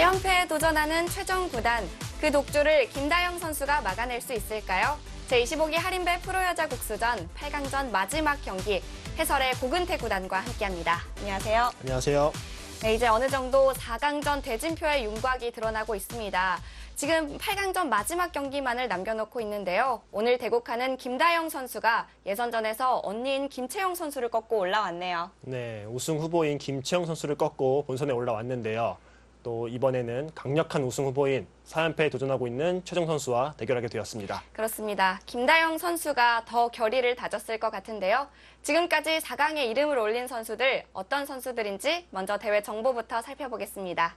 4연패에 도전하는 최종 9단. 그 독주를 김다영 선수가 막아낼 수 있을까요? 제25기 할인배 프로여자 국수전 8강전 마지막 경기 해설의 고근태 구단과 함께합니다. 안녕하세요. 안녕하세요. 네, 이제 어느 정도 4강전 대진표의 윤곽이 드러나고 있습니다. 지금 8강전 마지막 경기만을 남겨놓고 있는데요. 오늘 대국하는 김다영 선수가 예선전에서 언니인 김채영 선수를 꺾고 올라왔네요. 네, 우승 후보인 김채영 선수를 꺾고 본선에 올라왔는데요. 또 이번에는 강력한 우승 후보인 4연패에 도전하고 있는 최정 선수와 대결하게 되었습니다. 그렇습니다. 김다영 선수가 더 결의를 다졌을 것 같은데요. 지금까지 4강에 이름을 올린 선수들 어떤 선수들인지 먼저 대회 정보부터 살펴보겠습니다.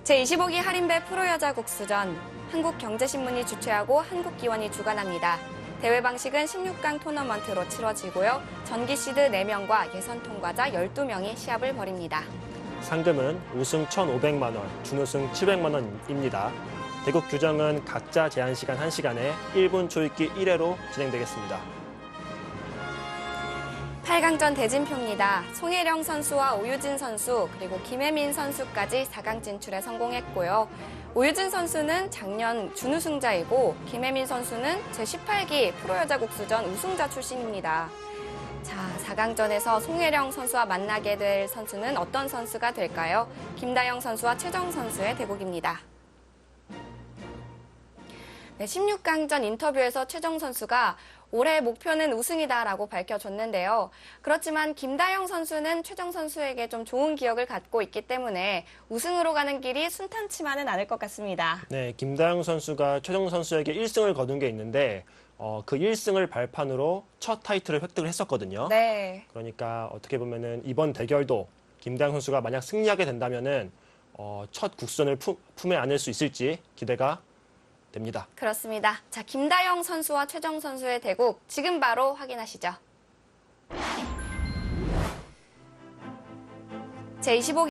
제25기 할인배 프로여자 국수전 한국경제신문이 주최하고 한국기원이 주관합니다. 대회 방식은 16강 토너먼트로 치러지고요. 전기 시드 4명과 예선 통과자 12명이 시합을 벌입니다. 상금은 우승 1,500만 원, 준우승 700만 원입니다. 대국 규정은 각자 제한 시간 1시간에 1분 초읽기 1회로 진행되겠습니다. 8강전 대진표입니다. 송혜령 선수와 오유진 선수 그리고 김혜민 선수까지 4강 진출에 성공했고요. 오유진 선수는 작년 준우승자이고 김혜민 선수는 제18기 프로여자 국수전 우승자 출신입니다. 자, 4강전에서 송혜령 선수와 만나게 될 선수는 어떤 선수가 될까요? 김다영 선수와 최정 선수의 대국입니다. 네, 16강전 인터뷰에서 최정 선수가 올해 목표는 우승이다라고 밝혀줬는데요. 그렇지만 김다영 선수는 최정 선수에게 좀 좋은 기억을 갖고 있기 때문에 우승으로 가는 길이 순탄치만은 않을 것 같습니다. 네, 김다영 선수가 최정 선수에게 1승을 거둔 게 있는데 그 1승을 발판으로 첫 타이틀을 획득을 했었거든요. 네. 그러니까 어떻게 보면은 이번 대결도 김다영 선수가 만약 승리하게 된다면은 첫 국수전을 품에 안을 수 있을지 기대가 됩니다. 그렇습니다. 자, 김다영 선수와 최정 선수의 대국 지금 바로 확인하시죠. 제25기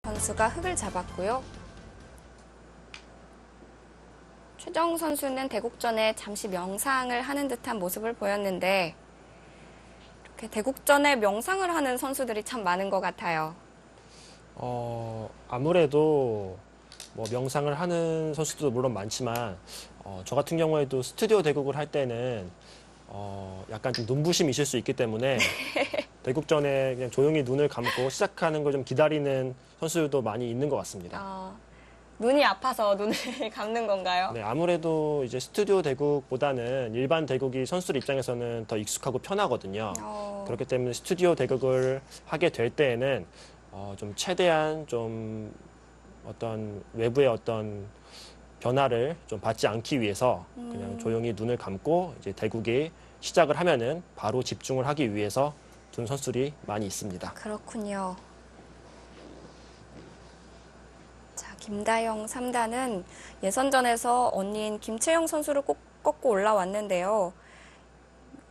선수가 흙을 잡았고요. 최정 선수는 대국전에 잠시 명상을 하는 듯한 모습을 보였는데 이렇게 대국전에 명상을 하는 선수들이 참 많은 것 같아요. 아무래도 뭐 명상을 하는 선수도 물론 많지만 저 같은 경우에도 스튜디오 대국을 할 때는 약간 좀 눈부심이 있을 수 있기 때문에 대국 전에 그냥 조용히 눈을 감고 시작하는 걸 좀 기다리는 선수들도 많이 있는 것 같습니다. 눈이 아파서 눈을 감는 건가요? 네, 아무래도 이제 스튜디오 대국보다는 일반 대국이 선수들 입장에서는 더 익숙하고 편하거든요. 그렇기 때문에 스튜디오 대국을 하게 될 때에는 좀 최대한 좀 어떤 외부의 어떤 변화를 좀 받지 않기 위해서 그냥 조용히 눈을 감고 이제 대국이 시작을 하면은 바로 집중을 하기 위해서 둔 선수들이 많이 있습니다. 그렇군요. 자, 김다영 3단은 예선전에서 언니인 김채영 선수를 꼭 꺾고 올라왔는데요.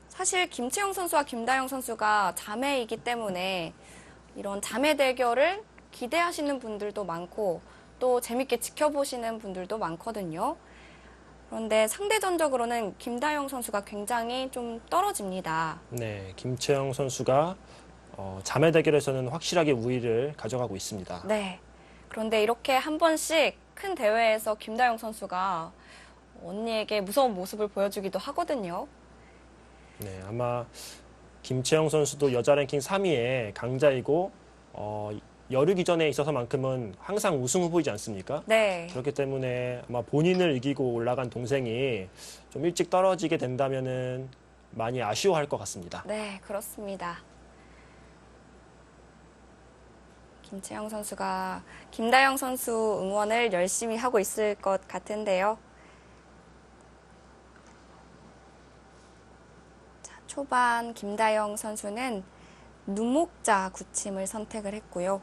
사실 김채영 선수와 김다영 선수가 자매이기 때문에 이런 자매 대결을 기대하시는 분들도 많고 또 재밌게 지켜보시는 분들도 많거든요. 그런데 상대전적으로는 김다영 선수가 굉장히 좀 떨어집니다. 네, 김채영 선수가 자매 대결에서는 확실하게 우위를 가져가고 있습니다. 네. 그런데 이렇게 한 번씩 큰 대회에서 김다영 선수가 언니에게 무서운 모습을 보여주기도 하거든요. 네, 아마 김채영 선수도 여자 랭킹 3위의 강자이고 여류 기전에 있어서만큼은 항상 우승 후보이지 않습니까? 네. 그렇기 때문에 아마 본인을 이기고 올라간 동생이 좀 일찍 떨어지게 된다면은 많이 아쉬워할 것 같습니다. 네, 그렇습니다. 김채영 선수가 김다영 선수 응원을 열심히 하고 있을 것 같은데요. 자, 초반 김다영 선수는 눈목자 굳힘을 선택을 했고요.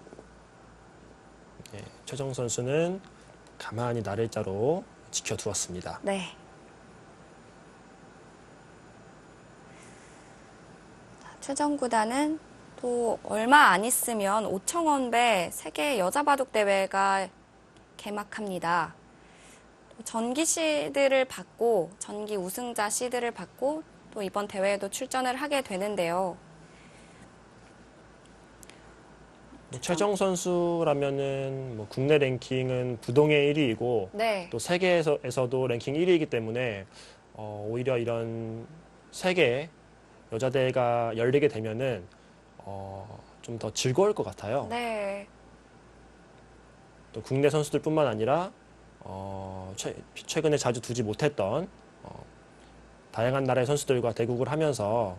네, 최정 선수는 가만히 나를자로 지켜두었습니다. 네. 자, 최정 구단은 또 얼마 안 있으면 5,000원 배 세계 여자 바둑 대회가 개막합니다. 전기 시드를 받고 전기 우승자 시드를 받고 또 이번 대회에도 출전을 하게 되는데요. 최정 선수라면은 뭐 국내 랭킹은 부동의 1위이고 네. 또 세계에서도 랭킹 1위이기 때문에 오히려 이런 세계 여자 대회가 열리게 되면은 좀 더 즐거울 것 같아요. 네. 또 국내 선수들뿐만 아니라 최근에 자주 두지 못했던 다양한 나라의 선수들과 대국을 하면서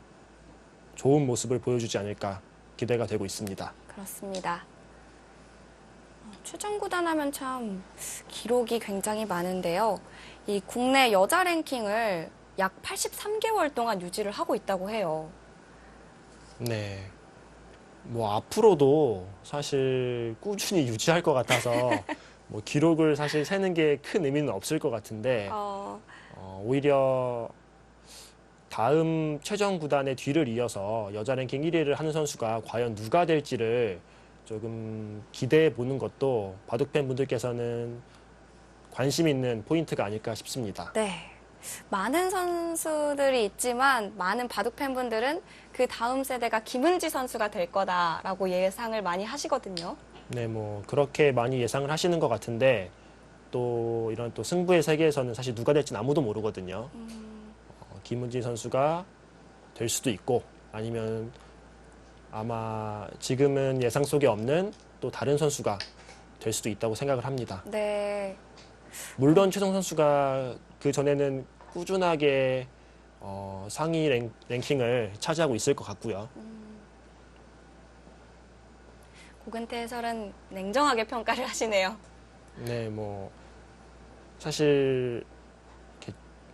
좋은 모습을 보여주지 않을까 기대가 되고 있습니다. 그렇습니다. 최정 구단 하면 참 기록이 굉장히 많은데요. 이 국내 여자 랭킹을 약 83개월 동안 유지를 하고 있다고 해요. 네. 뭐 앞으로도 사실 꾸준히 유지할 것 같아서 뭐 기록을 사실 세는 게 큰 의미는 없을 것 같은데 오히려 다음 최정 구단의 뒤를 이어서 여자 랭킹 1위를 하는 선수가 과연 누가 될지를 조금 기대해 보는 것도 바둑 팬분들께서는 관심 있는 포인트가 아닐까 싶습니다. 네. 많은 선수들이 있지만 많은 바둑 팬분들은 그 다음 세대가 김은지 선수가 될 거다라고 예상을 많이 하시거든요. 네, 뭐 그렇게 많이 예상을 하시는 것 같은데 또 이런 또 승부의 세계에서는 사실 누가 될지는 아무도 모르거든요. 김은지 선수가 될 수도 있고 아니면 아마 지금은 예상 속에 없는 또 다른 선수가 될 수도 있다고 생각을 합니다. 네. 물론 최정 선수가 그 전에는 꾸준하게 상위 랭킹을 차지하고 있을 것 같고요. 고근태 해설은 냉정하게 평가를 하시네요. 네, 뭐 사실 이렇게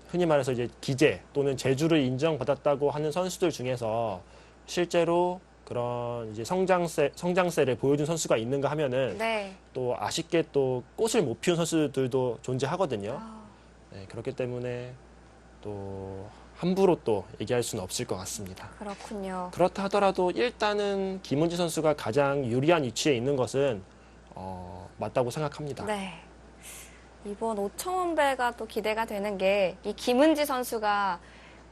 흔히 말해서 이제 기재 또는 재주를 인정받았다고 하는 선수들 중에서 실제로 그런 이제 성장세를 보여준 선수가 있는가 하면은 네. 또 아쉽게 또 꽃을 못 피운 선수들도 존재하거든요. 네, 그렇기 때문에 또 함부로 또 얘기할 수는 없을 것 같습니다. 그렇군요. 그렇다 하더라도 일단은 김은지 선수가 가장 유리한 위치에 있는 것은 맞다고 생각합니다. 네. 이번 5,000원 배가 또 기대가 되는 게 이 김은지 선수가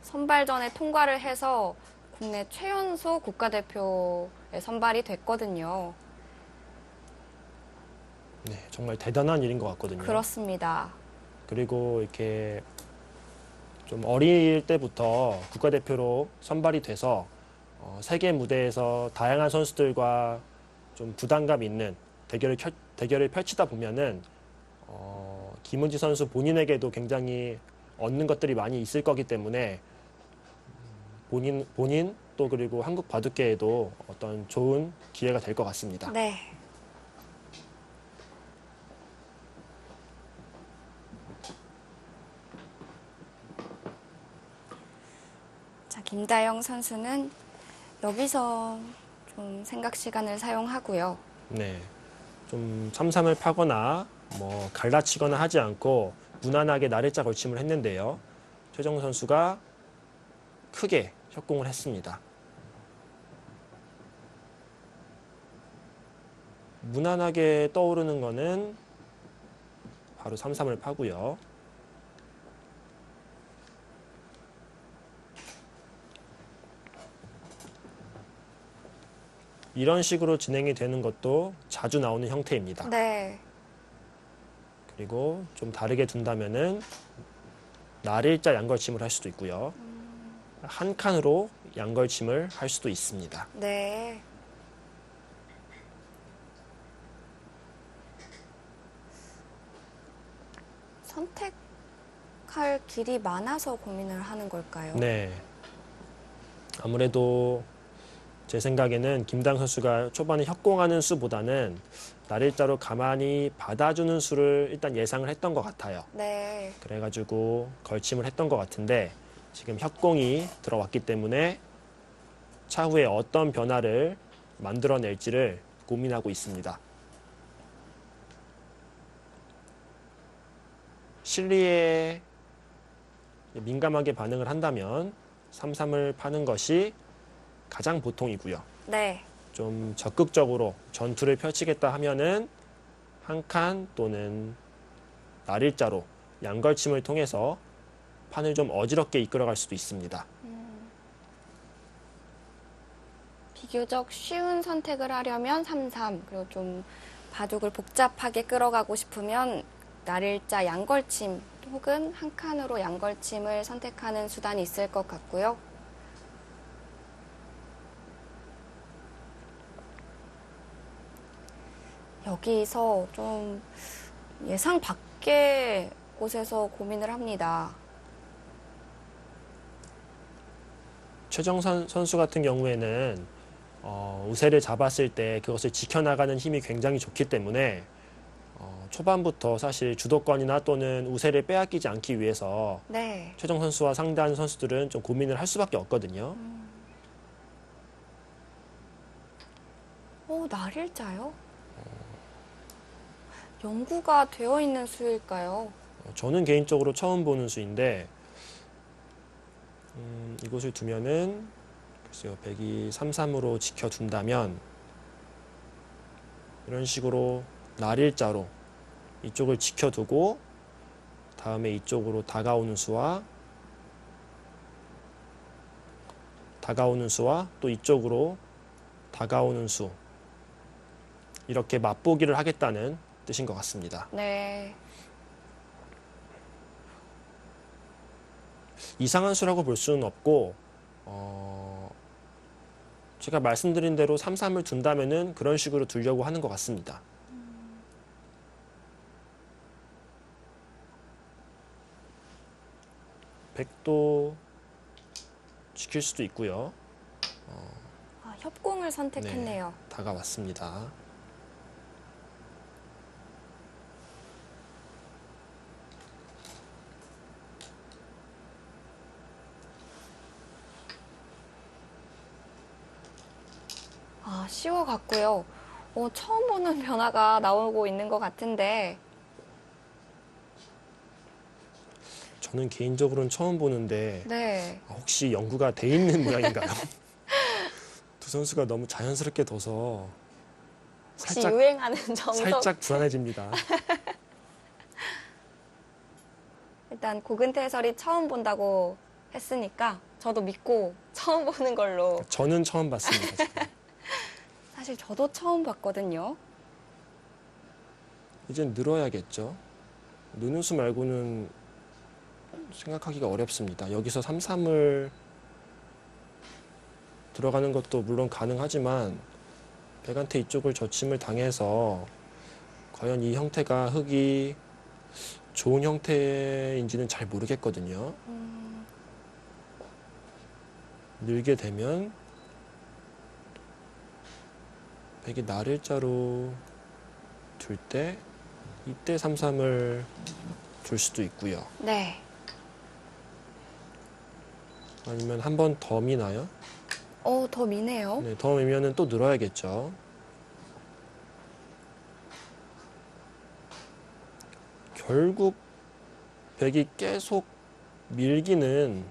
선발전에 통과를 해서 국내 최연소 국가대표에 선발이 됐거든요. 네, 정말 대단한 일인 것 같거든요. 그렇습니다. 그리고 이렇게 좀 어릴 때부터 국가대표로 선발이 돼서 세계 무대에서 다양한 선수들과 좀 부담감 있는 대결을 펼치다 보면은 김은지 선수 본인에게도 굉장히 얻는 것들이 많이 있을 거기 때문에 본인 또 그리고 한국 바둑계에도 어떤 좋은 기회가 될 것 같습니다. 네. 자, 김다영 선수는 여기서 좀 생각 시간을 사용하고요. 네, 좀 삼삼을 파거나 뭐 갈라치거나 하지 않고 무난하게 나래자 걸침을 했는데요. 최정 선수가 크게 협공을 했습니다. 무난하게 떠오르는 거는 바로 삼삼을 파고요. 이런 식으로 진행이 되는 것도 자주 나오는 형태입니다. 네. 그리고 좀 다르게 둔다면은 날일자 양걸침을 할 수도 있고요. 한 칸으로 양걸침을 할 수도 있습니다. 네. 선택할 길이 많아서 고민을 하는 걸까요? 네. 아무래도 제 생각에는 김다영 선수가 초반에 협공하는 수보다는 날일자로 가만히 받아주는 수를 일단 예상을 했던 것 같아요. 네. 그래가지고 걸침을 했던 것 같은데 지금 협공이 들어왔기 때문에 차후에 어떤 변화를 만들어낼지를 고민하고 있습니다. 실리에 민감하게 반응을 한다면 3-3을 파는 것이 가장 보통이고요. 네. 좀 적극적으로 전투를 펼치겠다 하면은 한 칸 또는 날일자로 양걸침을 통해서 판을 좀 어지럽게 이끌어갈 수도 있습니다. 비교적 쉬운 선택을 하려면 3-3, 그리고 좀 바둑을 복잡하게 끌어가고 싶으면 날일자 양걸침 혹은 한 칸으로 양걸침을 선택하는 수단이 있을 것 같고요. 여기서 좀 예상 밖의 곳에서 고민을 합니다. 최정선 선수 같은 경우에는 우세를 잡았을 때 그것을 지켜나가는 힘이 굉장히 좋기 때문에 초반부터 사실 주도권이나 또는 우세를 빼앗기지 않기 위해서 네. 최정 선수와 상대하는 선수들은 좀 고민을 할 수밖에 없거든요. 날일자요? 연구가 되어 있는 수일까요? 저는 개인적으로 처음 보는 수인데 이곳을 두면은 글쎄요, 백이 3-3으로 지켜둔다면 이런 식으로 날일자로 이쪽을 지켜두고 다음에 이쪽으로 다가오는 수와 또 이쪽으로 다가오는 수 이렇게 맛보기를 하겠다는 뜻인 것 같습니다. 네. 이상한 수라고 볼 수는 없고 제가 말씀드린 대로 3-3을 둔다면은 그런 식으로 두려고 하는 것 같습니다. 백도 지킬 수도 있고요. 협공을 선택했네요. 다가왔습니다. 쉬워갔고요. 처음 보는 변화가 나오고 있는 것 같은데. 저는 개인적으로는 처음 보는데 네. 혹시 연구가 돼 있는 모양인가요? 두 선수가 너무 자연스럽게 둬서 혹시 유행하는 정석? 살짝 불안해집니다. 일단 고근태 해설이 처음 본다고 했으니까 저도 믿고 처음 보는 걸로. 저는 처음 봤습니다. 지금. 사실 저도 처음 봤거든요. 이젠 늘어야겠죠. 느는 수 말고는 생각하기가 어렵습니다. 여기서 3-3을 들어가는 것도 물론 가능하지만 백한테 이쪽을 젖힘을 당해서 과연 이 형태가 흙이 좋은 형태인지는 잘 모르겠거든요. 늘게 되면 백이 날일자로 둘 때 이때 3-3을 둘 수도 있고요. 네. 아니면 한 번 더 미나요? 더 미네요. 네, 더 미면은 또 늘어야겠죠. 결국 백이 계속 미는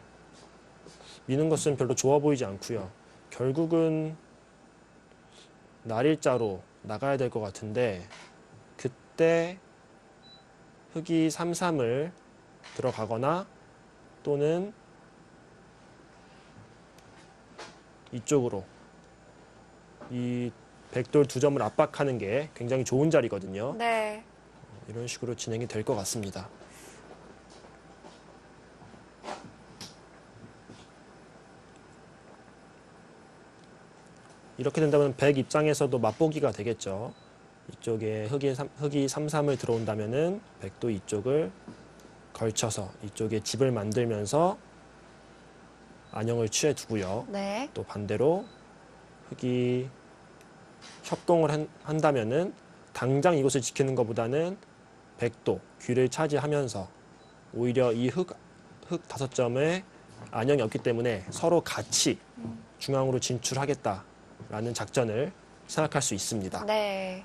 것은 별로 좋아 보이지 않고요. 결국은 날일자로 나가야 될 것 같은데 그때 흙이 3-3을 들어가거나 또는 이쪽으로 이 백돌 두 점을 압박하는 게 굉장히 좋은 자리거든요. 네. 이런 식으로 진행이 될 것 같습니다. 이렇게 된다면 백 입장에서도 맛보기가 되겠죠. 이쪽에 흑이 3-3을 들어온다면은 백도 이쪽을 걸쳐서 이쪽에 집을 만들면서 안형을 취해 두고요. 네. 또 반대로 흑이 협공을 한다면은 당장 이곳을 지키는 것보다는 백도 귀를 차지하면서 오히려 이 흑 5점에 안형이 없기 때문에 서로 같이 중앙으로 진출하겠다라는 작전을 생각할 수 있습니다. 네.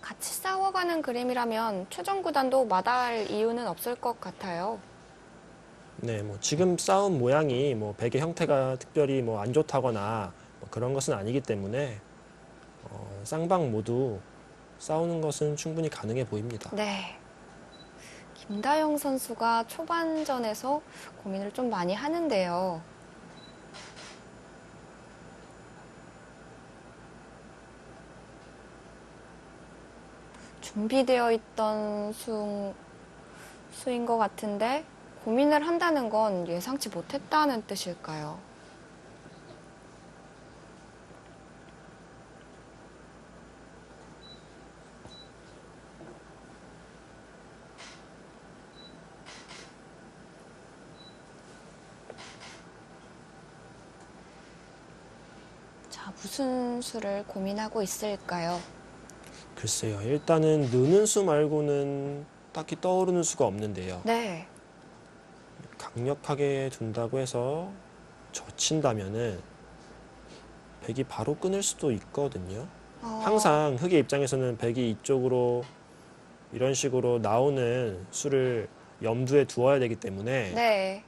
같이 싸워가는 그림이라면 최종 구단도 마다할 이유는 없을 것 같아요. 네, 뭐 지금 싸움 모양이 뭐 백의 형태가 특별히 뭐 안 좋다거나 뭐 그런 것은 아니기 때문에 쌍방 모두 싸우는 것은 충분히 가능해 보입니다. 네. 김다영 선수가 초반전에서 고민을 좀 많이 하는데요. 준비되어 있던 수인 것 같은데 고민을 한다는 건 예상치 못했다는 뜻일까요? 자, 무슨 수를 고민하고 있을까요? 글쎄요, 일단은 느는 수 말고는 딱히 떠오르는 수가 없는데요. 네. 강력하게 둔다고 해서 젖힌다면은 백이 바로 끊을 수도 있거든요. 항상 흑의 입장에서는 백이 이쪽으로 이런 식으로 나오는 수를 염두에 두어야 되기 때문에 네.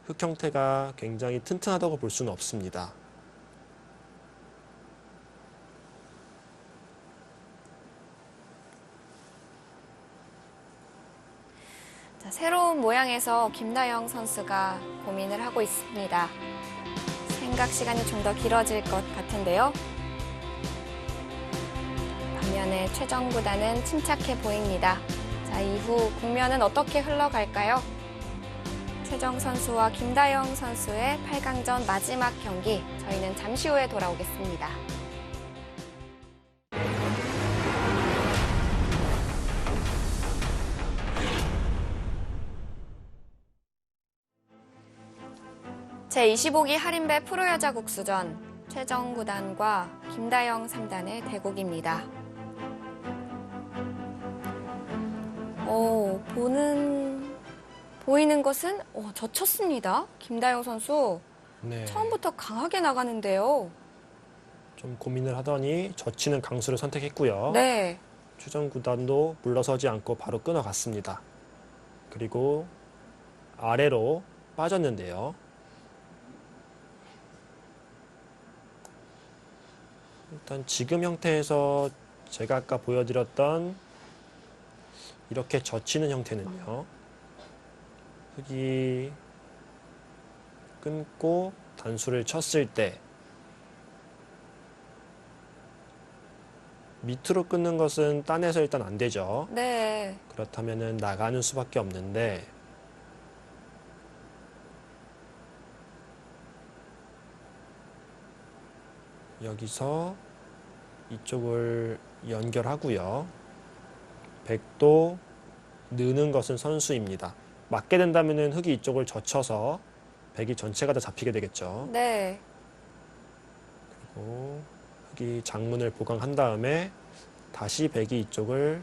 흑 형태가 굉장히 튼튼하다고 볼 수는 없습니다. 자, 새로운 모양에서 김다영 선수가 고민을 하고 있습니다. 생각 시간이 좀 더 길어질 것 같은데요. 반면에 최정 구단은 침착해 보입니다. 자, 이후 국면은 어떻게 흘러갈까요? 최정 선수와 김다영 선수의 8강전 마지막 경기, 저희는 잠시 후에 돌아오겠습니다. 제25기 할인배 프로여자 국수전 최정 구단과 김다영 3단의 대국입니다. 보이는 것은 젖혔습니다. 김다영 선수 네, 처음부터 강하게 나가는데요. 좀 고민을 하더니 젖히는 강수를 선택했고요. 네. 추정 구단도 물러서지 않고 바로 끊어갔습니다. 그리고 아래로 빠졌는데요. 일단 지금 형태에서 제가 아까 보여드렸던 이렇게 젖히는 형태는요. 흑이 끊고 단수를 쳤을 때 밑으로 끊는 것은 딴에서 일단 안 되죠. 네. 그렇다면은 나가는 수밖에 없는데 여기서 이쪽을 연결하고요. 백도 느는 것은 선수입니다. 맞게 된다면은 흑이 이쪽을 젖혀서 백이 전체가 다 잡히게 되겠죠. 네. 그리고 흑이 장문을 보강한 다음에 다시 백이 이쪽을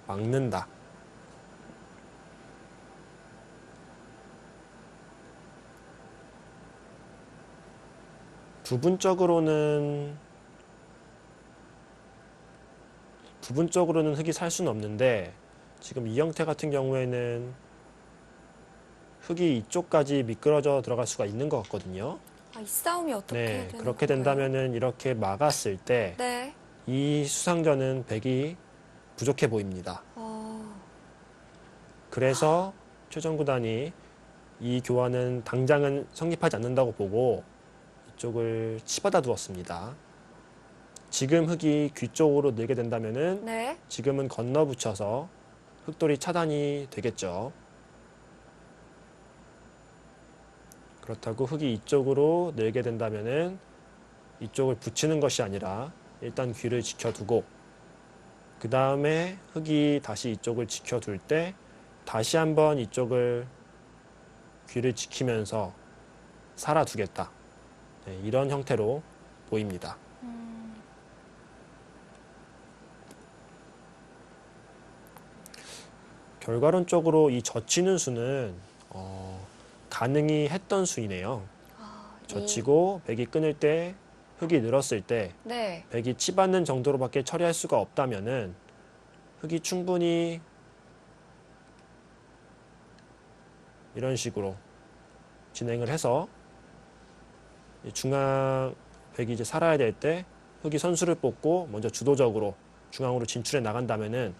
막는다. 부분적으로는 흑이 살 수는 없는데 지금 이 형태 같은 경우에는 흑이 이쪽까지 미끄러져 들어갈 수가 있는 것 같거든요. 이 싸움이 어떻게 네, 되는 그렇게 건가요? 된다면은 이렇게 막았을 때 네. 이 수상전은 백이 부족해 보입니다. 그래서 최정 구단이 이 교환은 당장은 성립하지 않는다고 보고 이쪽을 치받아 두었습니다. 지금 흑이 귀 쪽으로 늘게 된다면은 네. 지금은 건너 붙여서 흑돌이 차단이 되겠죠. 그렇다고 흙이 이쪽으로 늘게 된다면은 이쪽을 붙이는 것이 아니라 일단 귀를 지켜두고 그 다음에 흙이 다시 이쪽을 지켜둘 때 다시 한번 이쪽을 귀를 지키면서 살아두겠다. 네, 이런 형태로 보입니다. 결과론적으로 이 젖히는 수는 가능히 했던 수이네요. 젖히고 백이 끊을 때 흙이 늘었을 때 네. 백이 치받는 정도로밖에 처리할 수가 없다면은 흙이 충분히 이런 식으로 진행을 해서 중앙 백이 이제 살아야 될 때 흙이 선수를 뽑고 먼저 주도적으로 중앙으로 진출해 나간다면은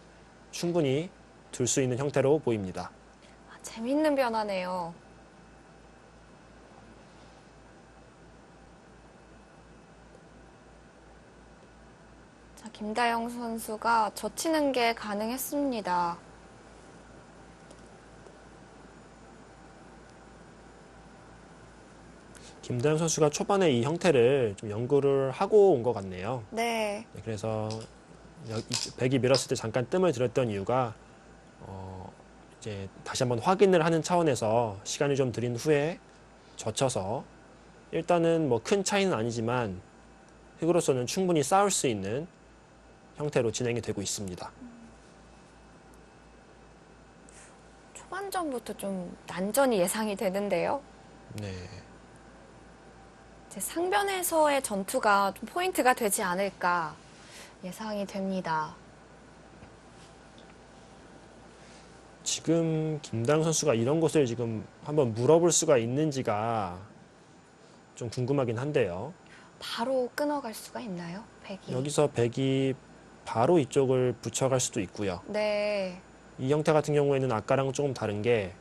충분히 둘 수 있는 형태로 보입니다. 재밌는 변화네요. 자, 김다영 선수가 젖히는 게 가능했습니다. 김다영 선수가 초반에 이 형태를 좀 연구를 하고 온 것 같네요. 네. 그래서 백이 밀었을 때 잠깐 뜸을 들였던 이유가 이제 다시 한번 확인을 하는 차원에서 시간을 좀 들인 후에 젖혀서 일단은 뭐 큰 차이는 아니지만 흙으로서는 충분히 싸울 수 있는 형태로 진행이 되고 있습니다. 초반전부터 좀 난전이 예상이 되는데요. 네. 이제 상변에서의 전투가 좀 포인트가 되지 않을까 예상이 됩니다. 지금 김다영 선수가 이런 것을 지금 한번 물어볼 수가 있는지가 좀 궁금하긴 한데요. 바로 끊어갈 수가 있나요? 백이. 여기서 백이 바로 이쪽을 붙여갈 수도 있고요. 네. 이 형태 같은 경우에는 아까랑 조금 다른 게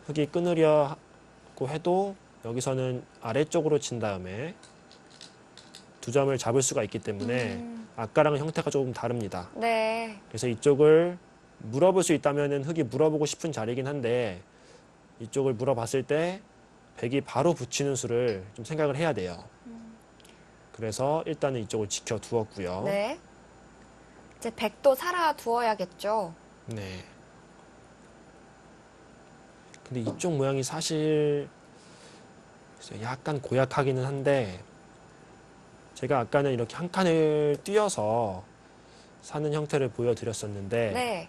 흙이 끊으려고 해도 여기서는 아래쪽으로 친 다음에 두 점을 잡을 수가 있기 때문에 아까랑은 형태가 조금 다릅니다. 네. 그래서 이쪽을 물어볼 수 있다면 흙이 물어보고 싶은 자리이긴 한데 이쪽을 물어봤을 때 백이 바로 붙이는 수를 좀 생각을 해야 돼요. 그래서 일단은 이쪽을 지켜두었고요. 네. 이제 백도 살아두어야겠죠. 네. 근데 이쪽 모양이 사실 약간 고약하기는 한데 제가 아까는 이렇게 한 칸을 띄어서 사는 형태를 보여드렸었는데 네.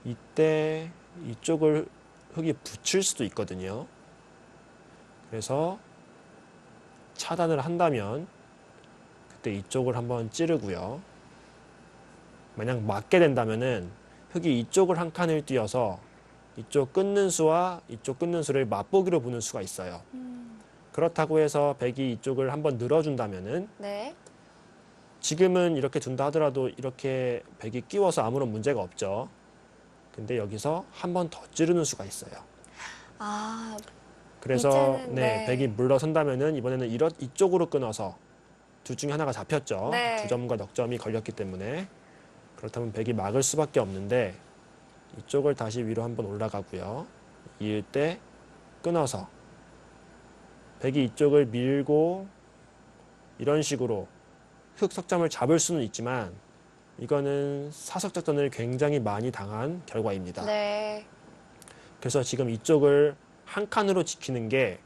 이때 이쪽을 흙이 붙일 수도 있거든요. 그래서 차단을 한다면 그때 이쪽을 한번 찌르고요. 만약 맞게 된다면은 흙이 이쪽을 한 칸을 띄어서 이쪽 끊는 수와 이쪽 끊는 수를 맛보기로 보는 수가 있어요. 그렇다고 해서 백이 이쪽을 한번 늘어준다면은 네. 지금은 이렇게 둔다 하더라도 이렇게 백이 끼워서 아무런 문제가 없죠. 근데 여기서 한 번 더 찌르는 수가 있어요. 아, 그래서 이제는, 네, 네. 백이 물러선다면은 이번에는 이쪽으로 끊어서 둘 중에 하나가 잡혔죠. 네. 주점과 넉점이 걸렸기 때문에 그렇다면 백이 막을 수밖에 없는데 이쪽을 다시 위로 한번 올라가고요. 이을 때 끊어서 백이 이쪽을 밀고 이런 식으로 흙 석점을 잡을 수는 있지만 이거는 사석작전을 굉장히 많이 당한 결과입니다. 네. 그래서 지금 이쪽을 한 칸으로 지키는 게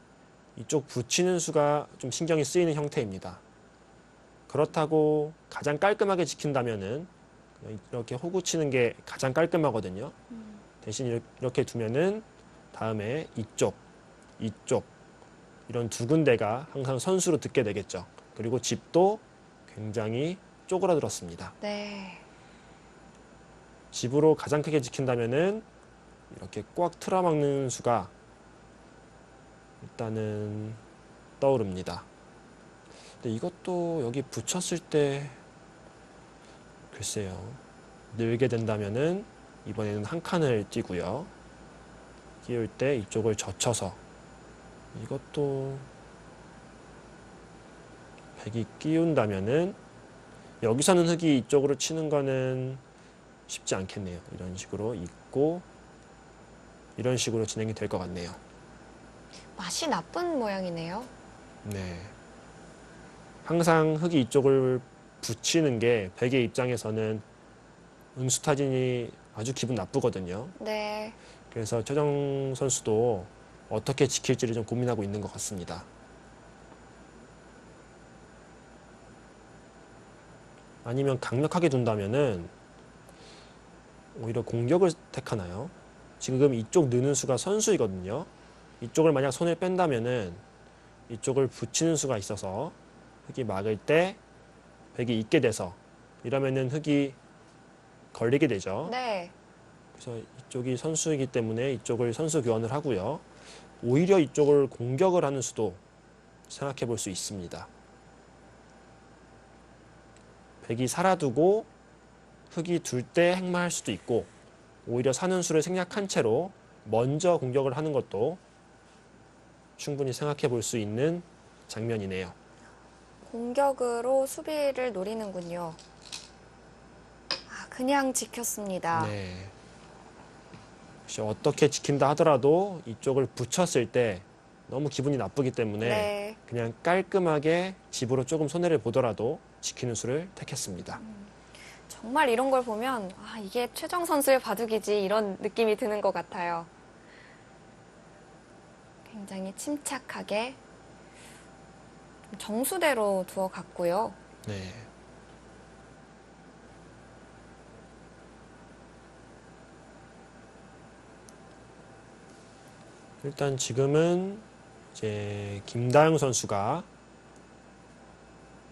이쪽 붙이는 수가 좀 신경이 쓰이는 형태입니다. 그렇다고 가장 깔끔하게 지킨다면은 이렇게 호구 치는 게 가장 깔끔하거든요. 대신 이렇게 두면은 다음에 이쪽 이런 두 군데가 항상 선수로 듣게 되겠죠. 그리고 집도 굉장히 쪼그라들었습니다. 네. 집으로 가장 크게 지킨다면은 이렇게 꽉 틀어막는 수가 일단은 떠오릅니다. 근데 이것도 여기 붙였을 때 글쎄요. 늘게 된다면은 이번에는 한 칸을 띄고요. 끼울 때 이쪽을 젖혀서 이것도 백이 끼운다면은 여기서는 흙이 이쪽으로 치는 거는 쉽지 않겠네요. 이런 식으로 있고 이런 식으로 진행이 될 것 같네요. 맛이 나쁜 모양이네요. 네. 항상 흙이 이쪽을 붙이는 게 백의 입장에서는 응수타진이 아주 기분 나쁘거든요. 네. 그래서 최정 선수도 어떻게 지킬지를 좀 고민하고 있는 것 같습니다. 아니면 강력하게 둔다면은 오히려 공격을 택하나요? 지금 이쪽 느는 수가 선수이거든요. 이쪽을 만약 손을 뺀다면은 이쪽을 붙이는 수가 있어서 흙이 막을 때 백이 있게 돼서 이러면은 흙이 걸리게 되죠. 네. 그래서 이쪽이 선수이기 때문에 이쪽을 선수 교환을 하고요. 오히려 이쪽을 공격을 하는 수도 생각해 볼 수 있습니다. 백이 살아두고 흙이 둘 때 행마할 수도 있고 오히려 사는 수를 생략한 채로 먼저 공격을 하는 것도 충분히 생각해 볼 수 있는 장면이네요. 공격으로 수비를 노리는군요. 그냥 지켰습니다. 네. 혹시 어떻게 지킨다 하더라도 이쪽을 붙였을 때 너무 기분이 나쁘기 때문에 네. 그냥 깔끔하게 집으로 조금 손해를 보더라도 지키는 수를 택했습니다. 정말 이런 걸 보면 이게 최정 선수의 바둑이지 이런 느낌이 드는 것 같아요. 굉장히 침착하게 정수대로 두어갔고요. 네. 일단 지금은 이제 김다영 선수가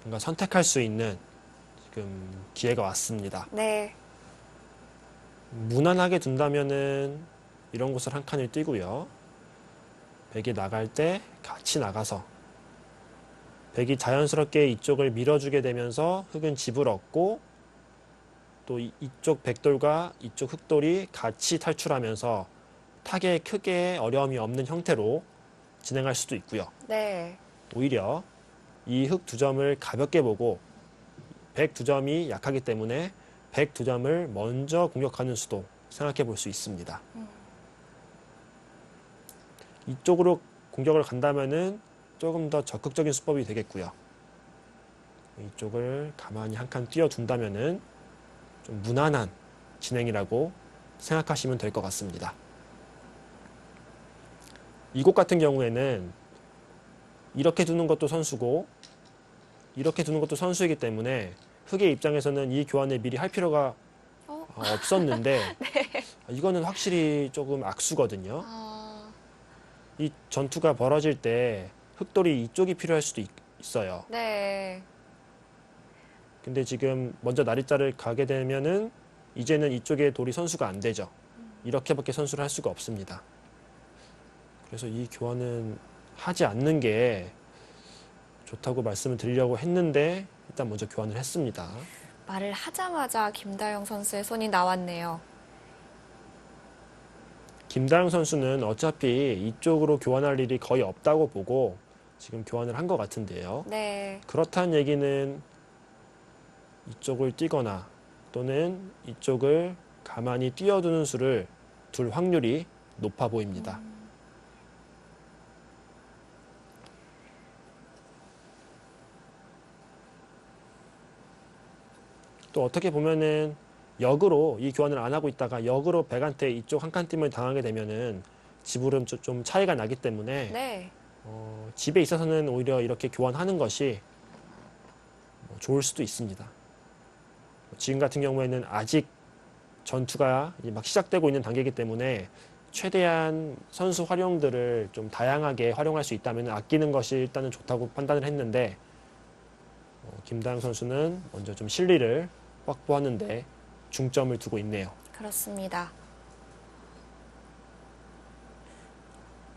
뭔가 선택할 수 있는 지금 기회가 왔습니다. 네. 무난하게 둔다면은 이런 곳을 한 칸을 띄고요. 백이 나갈 때 같이 나가서 백이 자연스럽게 이쪽을 밀어주게 되면서 흙은 집을 얻고 또 이쪽 백돌과 이쪽 흙돌이 같이 탈출하면서 타겟에 크게 어려움이 없는 형태로 진행할 수도 있고요. 네. 오히려 이 흙 두 점을 가볍게 보고 백 두 점이 약하기 때문에 백 두 점을 먼저 공격하는 수도 생각해 볼 수 있습니다. 이쪽으로 공격을 간다면은 조금 더 적극적인 수법이 되겠고요. 이쪽을 가만히 한 칸 띄워둔다면은 좀 무난한 진행이라고 생각하시면 될 것 같습니다. 이곳 같은 경우에는 이렇게 두는 것도 선수고 이렇게 두는 것도 선수이기 때문에 흙의 입장에서는 이 교환을 미리 할 필요가 없었는데 이거는 확실히 조금 악수거든요. 이 전투가 벌어질 때 흙돌이 이쪽이 필요할 수도 있어요. 네. 근데 지금 먼저 나리자를 가게 되면은 이제는 이쪽에 돌이 선수가 안 되죠. 이렇게밖에 선수를 할 수가 없습니다. 그래서 이 교환은 하지 않는 게 좋다고 말씀을 드리려고 했는데 일단 먼저 교환을 했습니다. 말을 하자마자 김다영 선수의 손이 나왔네요. 김다영 선수는 어차피 이쪽으로 교환할 일이 거의 없다고 보고 지금 교환을 한 것 같은데요. 네. 그렇다는 얘기는 이쪽을 띄거나 또는 이쪽을 가만히 띄워두는 수를 둘 확률이 높아 보입니다. 또 어떻게 보면은 역으로 이 교환을 안 하고 있다가 역으로 백한테 이쪽 한 칸 띄면 당하게 되면은 지불은 좀 차이가 나기 때문에 네. 집에 있어서는 오히려 이렇게 교환하는 것이 좋을 수도 있습니다. 지금 같은 경우에는 아직 전투가 막 시작되고 있는 단계이기 때문에 최대한 선수 활용들을 좀 다양하게 활용할 수 있다면 아끼는 것이 일단은 좋다고 판단을 했는데 김다영 선수는 먼저 좀 실리를 확보하는데 중점을 두고 있네요. 그렇습니다.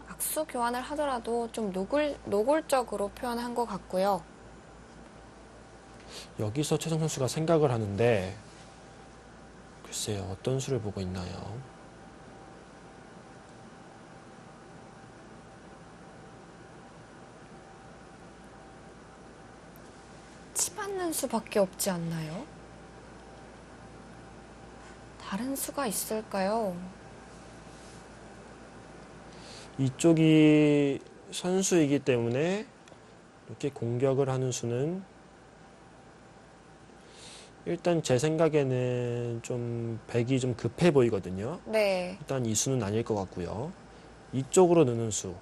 악수 교환을 하더라도 좀 노골적으로 표현한 것 같고요. 여기서 최정 선수가 생각을 하는데 글쎄요, 어떤 수를 보고 있나요? 치받는 수밖에 없지 않나요? 다른 수가 있을까요? 이쪽이 선수이기 때문에 이렇게 공격을 하는 수는 일단 제 생각에는 좀 백이 좀 급해 보이거든요. 네. 일단 이 수는 아닐 것 같고요. 이쪽으로 느는 수.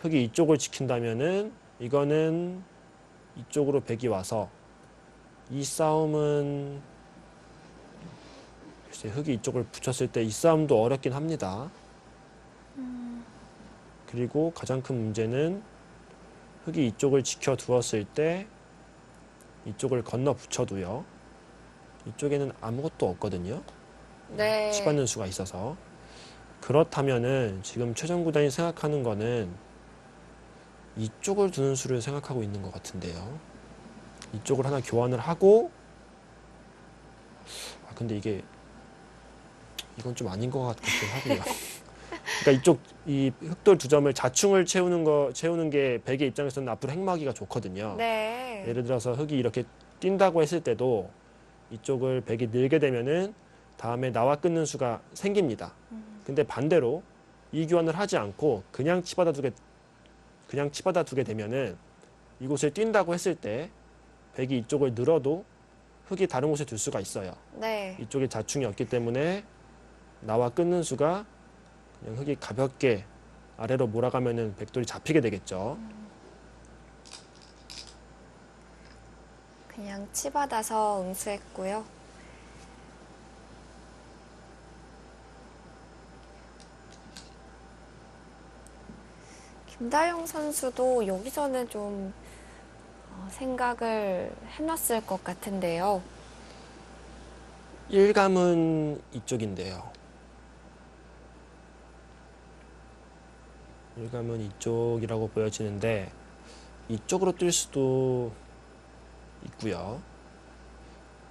흑이 이쪽을 지킨다면은 이거는 이쪽으로 백이 와서 이 싸움은 글쎄 흑이 이쪽을 붙였을 때 이 싸움도 어렵긴 합니다. 그리고 가장 큰 문제는 흑이 이쪽을 지켜두었을 때 이쪽을 건너 붙여도요. 이쪽에는 아무것도 없거든요. 네. 치받는 수가 있어서. 그렇다면은 지금 최정 구단이 생각하는 거는 이쪽을 두는 수를 생각하고 있는 것 같은데요. 이쪽을 하나 교환을 하고 근데 이건 좀 아닌 것 같긴 하고요. 그러니까 이 흑돌 2점을 자충을 채우는 게 백의 입장에서는 앞으로 행마하기가 좋거든요. 네. 예를 들어서 흑이 이렇게 뛴다고 했을 때도 이쪽을 백이 늘게 되면은 다음에 나와 끊는 수가 생깁니다. 근데 반대로 이 교환을 하지 않고 그냥 치받아 두게 되면은 이곳을 뛴다고 했을 때 백이 이쪽을 늘어도 흑이 다른 곳에 둘 수가 있어요. 네. 이쪽에 자충이 없기 때문에 나와 끊는 수가 그냥 흑이 가볍게 아래로 몰아가면은 백돌이 잡히게 되겠죠. 그냥 치받아서 응수했고요. 김다영 선수도 여기서는 좀 생각을 해놨을 것 같은데요. 일감은 이쪽인데요. 일감은 이쪽이라고 보여지는데 이쪽으로 뛸 수도 있고요.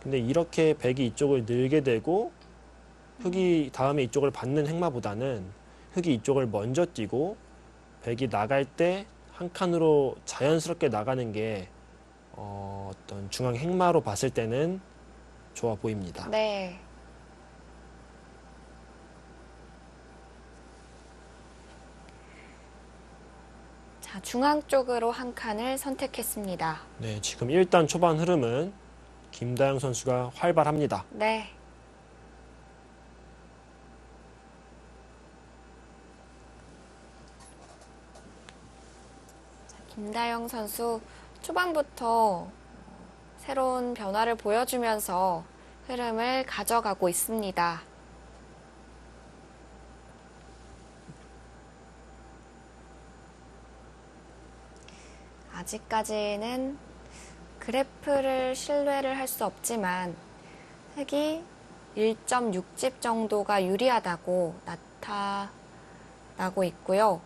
근데 이렇게 백이 이쪽을 늘게 되고 흑이 다음에 이쪽을 받는 행마보다는 흑이 이쪽을 먼저 뛰고 백이 나갈 때 한 칸으로 자연스럽게 나가는 게 어떤 중앙 행마로 봤을 때는 좋아 보입니다. 네. 자, 중앙 쪽으로 한 칸을 선택했습니다. 네, 지금 일단 초반 흐름은 김다영 선수가 활발합니다. 네. 자, 김다영 선수 초반부터 새로운 변화를 보여주면서 흐름을 가져가고 있습니다. 아직까지는 그래프를 신뢰를 할 수 없지만 흑이 1.6집 정도가 유리하다고 나타나고 있고요.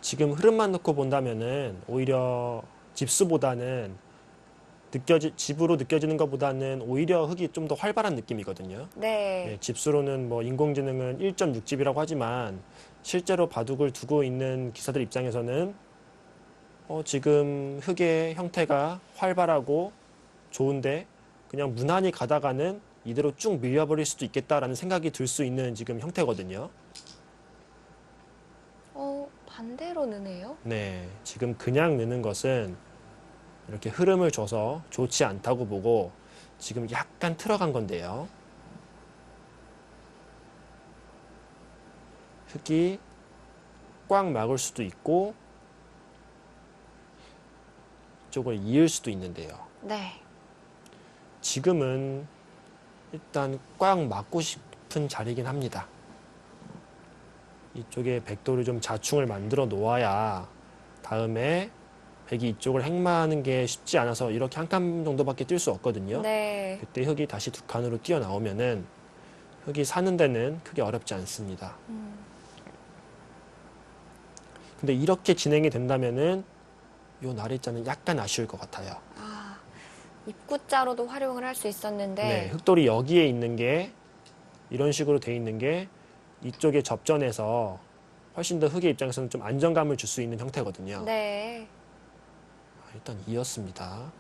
지금 흐름만 놓고 본다면은 오히려 집수보다는 집으로 느껴지는 것보다는 오히려 흑이 좀 더 활발한 느낌이거든요. 네. 집수로는 뭐 인공지능은 1.6집이라고 하지만 실제로 바둑을 두고 있는 기사들 입장에서는 지금 흑의 형태가 활발하고 좋은데 그냥 무난히 가다가는 이대로 쭉 밀려버릴 수도 있겠다라는 생각이 들 수 있는 지금 형태거든요. 반대로 느네요. 네, 지금 그냥 느는 것은 이렇게 흐름을 줘서 좋지 않다고 보고 지금 약간 틀어간 건데요. 흑이 꽉 막을 수도 있고 이쪽을 이을 수도 있는데요. 네. 지금은 일단 꽉 막고 싶은 자리긴 합니다. 이쪽에 백도를 좀 자충을 만들어 놓아야 다음에 백이 이쪽을 행마하는 게 쉽지 않아서 이렇게 한 칸 정도밖에 뛸 수 없거든요. 네. 그때 흑이 다시 두 칸으로 뛰어나오면은 흑이 사는 데는 크게 어렵지 않습니다. 근데 이렇게 진행이 된다면은 요 나래자는 약간 아쉬울 것 같아요. 입구자로도 활용을 할 수 있었는데. 네, 흑돌이 여기에 있는 게 이런 식으로 돼 있는 게 이쪽에 접전해서 훨씬 더 흑의 입장에서는 좀 안정감을 줄 수 있는 형태거든요. 네. 일단 이었습니다.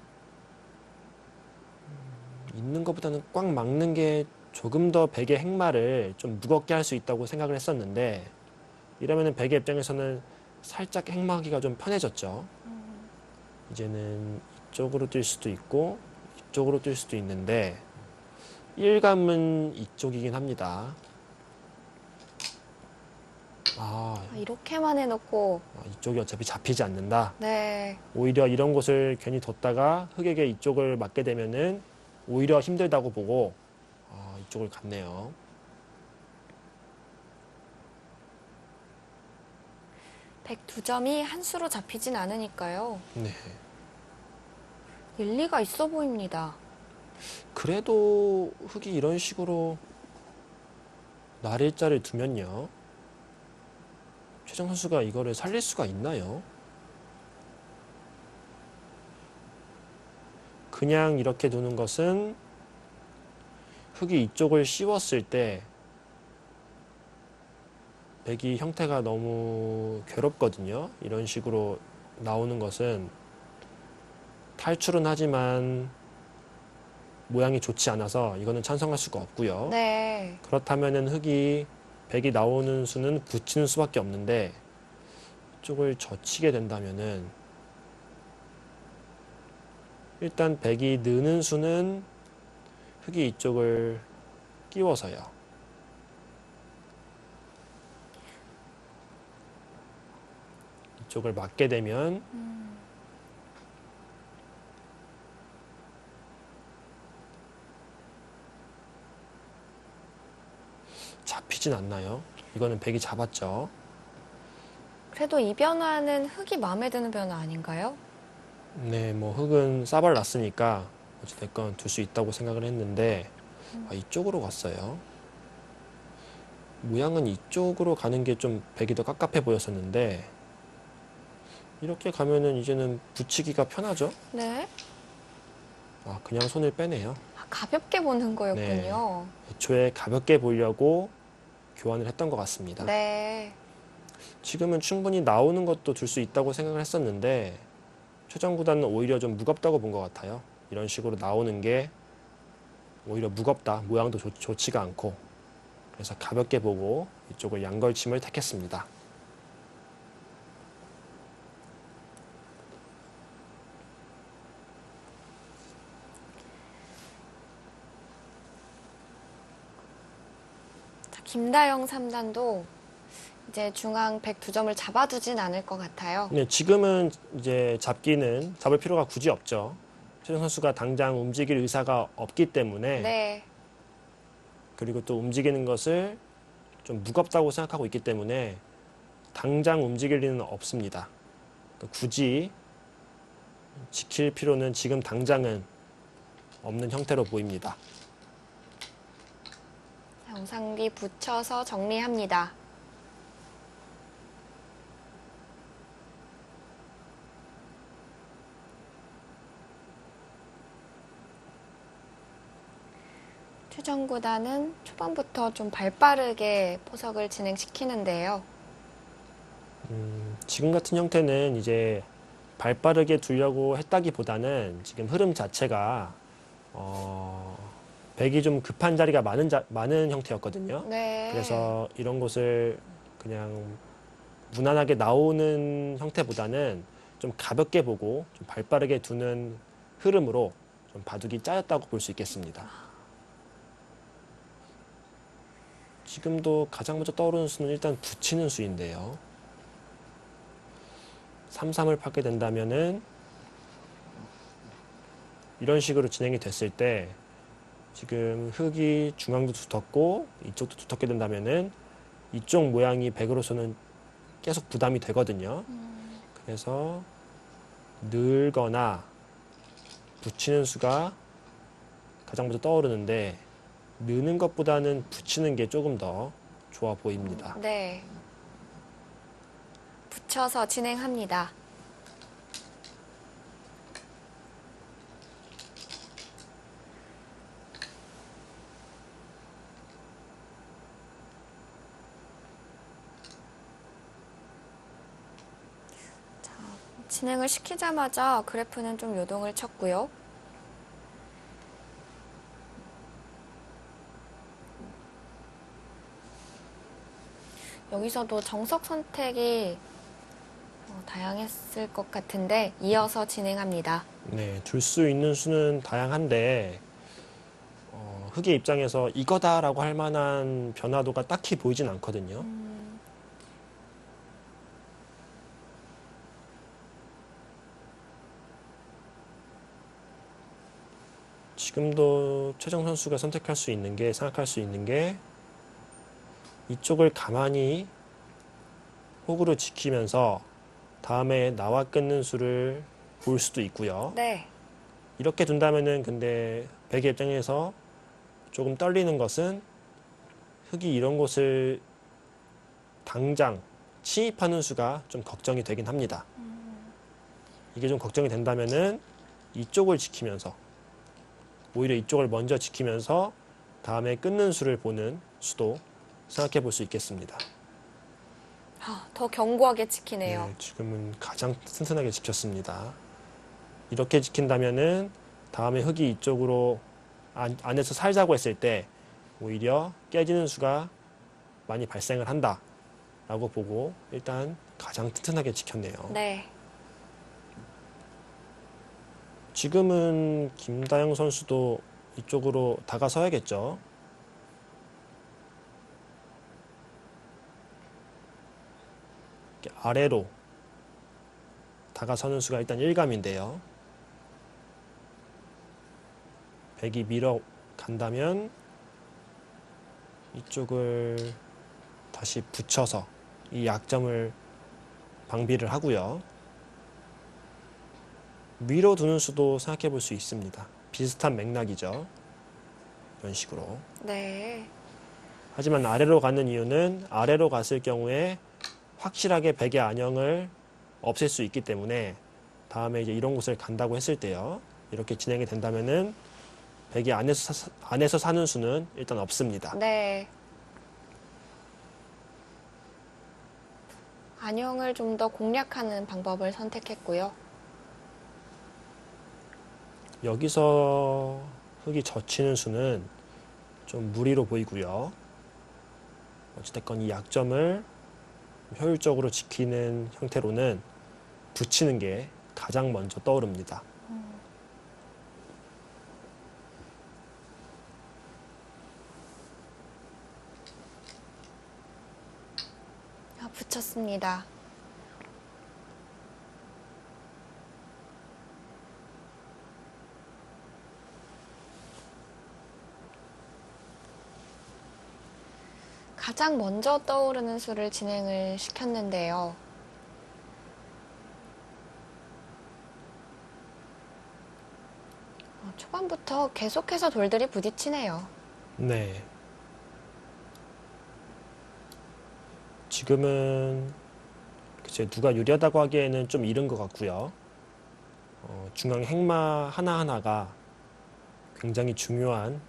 있는 것보다는 꽉 막는 게 조금 더 백의 행마를 좀 무겁게 할 수 있다고 생각을 했었는데 이러면은 백의 입장에서는 살짝 행마하기가 좀 편해졌죠. 이제는 이쪽으로 뛸 수도 있고 이쪽으로 뛸 수도 있는데 일감은 이쪽이긴 합니다. 이렇게만 해놓고 이쪽이 어차피 잡히지 않는다. 네. 오히려 이런 곳을 괜히 뒀다가 흑에게 이쪽을 맞게 되면은 오히려 힘들다고 보고 이쪽을 갔네요. 백 두 점이 한 수로 잡히진 않으니까요. 네. 일리가 있어 보입니다. 그래도 흑이 이런 식으로 날일자를 두면요. 최정 선수가 이거를 살릴 수가 있나요? 그냥 이렇게 두는 것은 흑이 이쪽을 씌웠을 때 백이 형태가 너무 괴롭거든요. 이런 식으로 나오는 것은 탈출은 하지만 모양이 좋지 않아서 이거는 찬성할 수가 없고요. 네. 그렇다면은 백이 나오는 수는 붙이는 수밖에 없는데 이쪽을 젖히게 된다면은 일단 백이 느는 수는 흑이 이쪽을 끼워서요. 이쪽을 맞게 되면 잡히진 않나요? 이거는 백이 잡았죠. 그래도 이 변화는 흑이 마음에 드는 변화 아닌가요? 네, 뭐 흑은 싸발 났으니까 어찌됐건 둘 수 있다고 생각을 했는데 이쪽으로 갔어요. 모양은 이쪽으로 가는 게 좀 백이 더 깝깝해 보였었는데 이렇게 가면은 이제는 붙이기가 편하죠? 네. 그냥 손을 빼네요. 가볍게 보는 거였군요. 네. 애초에 가볍게 보려고 교환을 했던 것 같습니다. 네. 지금은 충분히 나오는 것도 둘 수 있다고 생각을 했었는데 최정 구단은 오히려 좀 무겁다고 본 것 같아요. 이런 식으로 나오는 게 오히려 무겁다. 모양도 좋지가 않고. 그래서 가볍게 보고 이쪽을 양걸침을 택했습니다. 자, 김다영 3단도 이제 중앙 102점을 잡아두진 않을 것 같아요. 네, 지금은 이제 잡을 필요가 굳이 없죠. 최정 선수가 당장 움직일 의사가 없기 때문에 네. 그리고 또 움직이는 것을 좀 무겁다고 생각하고 있기 때문에 당장 움직일 리는 없습니다. 그러니까 굳이 지킬 필요는 지금 당장은 없는 형태로 보입니다. 영상비 붙여서 정리합니다. 최정 구단은 초반부터 좀 발빠르게 포석을 진행시키는데요. 지금 같은 형태는 이제 발빠르게 두려고 했다기보다는 지금 흐름 자체가 백이 좀 급한 자리가 많은 형태였거든요. 네. 그래서 이런 곳을 그냥 무난하게 나오는 형태보다는 좀 가볍게 보고 좀 발빠르게 두는 흐름으로 좀 바둑이 짜였다고 볼 수 있겠습니다. 지금도 가장 먼저 떠오르는 수는 일단 붙이는 수인데요. 3-3을 파게 된다면은 이런 식으로 진행이 됐을 때 지금 흑이 중앙도 두텁고 이쪽도 두텁게 된다면은 이쪽 모양이 백으로서는 계속 부담이 되거든요. 그래서 늘거나 붙이는 수가 가장 먼저 떠오르는데 느는 것보다는 붙이는 게 조금 더 좋아 보입니다. 네. 붙여서 진행합니다. 자, 진행을 시키자마자 그래프는 좀 요동을 쳤고요. 여기서도 정석 선택이 다양했을 것 같은데 이어서 진행합니다. 네, 둘 수 있는 수는 다양한데 흑의 입장에서 이거다라고 할 만한 변화도가 딱히 보이진 않거든요. 지금도 최정 선수가 선택할 수 있는 게, 생각할 수 있는 게 이쪽을 가만히 호구로 지키면서 다음에 나와 끊는 수를 볼 수도 있고요. 네. 이렇게 둔다면은 근데 백의 입장에서 조금 떨리는 것은 흑이 이런 곳을 당장 침입하는 수가 좀 걱정이 되긴 합니다. 이게 좀 걱정이 된다면은 이쪽을 지키면서 오히려 이쪽을 먼저 지키면서 다음에 끊는 수를 보는 수도 생각해 볼 수 있겠습니다. 더 견고하게 지키네요. 네, 지금은 가장 튼튼하게 지켰습니다. 이렇게 지킨다면은 다음에 흑이 이쪽으로 안에서 살자고 했을 때 오히려 깨지는 수가 많이 발생을 한다라고 보고 일단 가장 튼튼하게 지켰네요. 네. 지금은 김다영 선수도 이쪽으로 다가서야겠죠. 이렇게 아래로 다가서는 수가 일단 1감인데요. 백이 밀어 간다면 이쪽을 다시 붙여서 이 약점을 방비를 하고요. 위로 두는 수도 생각해 볼 수 있습니다. 비슷한 맥락이죠. 이런 식으로. 네. 하지만 아래로 가는 이유는 아래로 갔을 경우에 확실하게 백의 안형을 없앨 수 있기 때문에 다음에 이제 이런 곳을 간다고 했을 때요. 이렇게 진행이 된다면은 백이 안에서 사는 수는 일단 없습니다. 네. 안형을 좀 더 공략하는 방법을 선택했고요. 여기서 흑이 젖히는 수는 좀 무리로 보이고요. 어찌됐건 이 약점을 효율적으로 지키는 형태로는 붙이는 게 가장 먼저 떠오릅니다. 붙였습니다. 가장 먼저 떠오르는 수를 진행을 시켰는데요. 초반부터 계속해서 돌들이 부딪히네요. 네. 지금은 글쎄 누가 유리하다고 하기에는 좀 이른 것 같고요. 중앙 행마 하나하나가 굉장히 중요한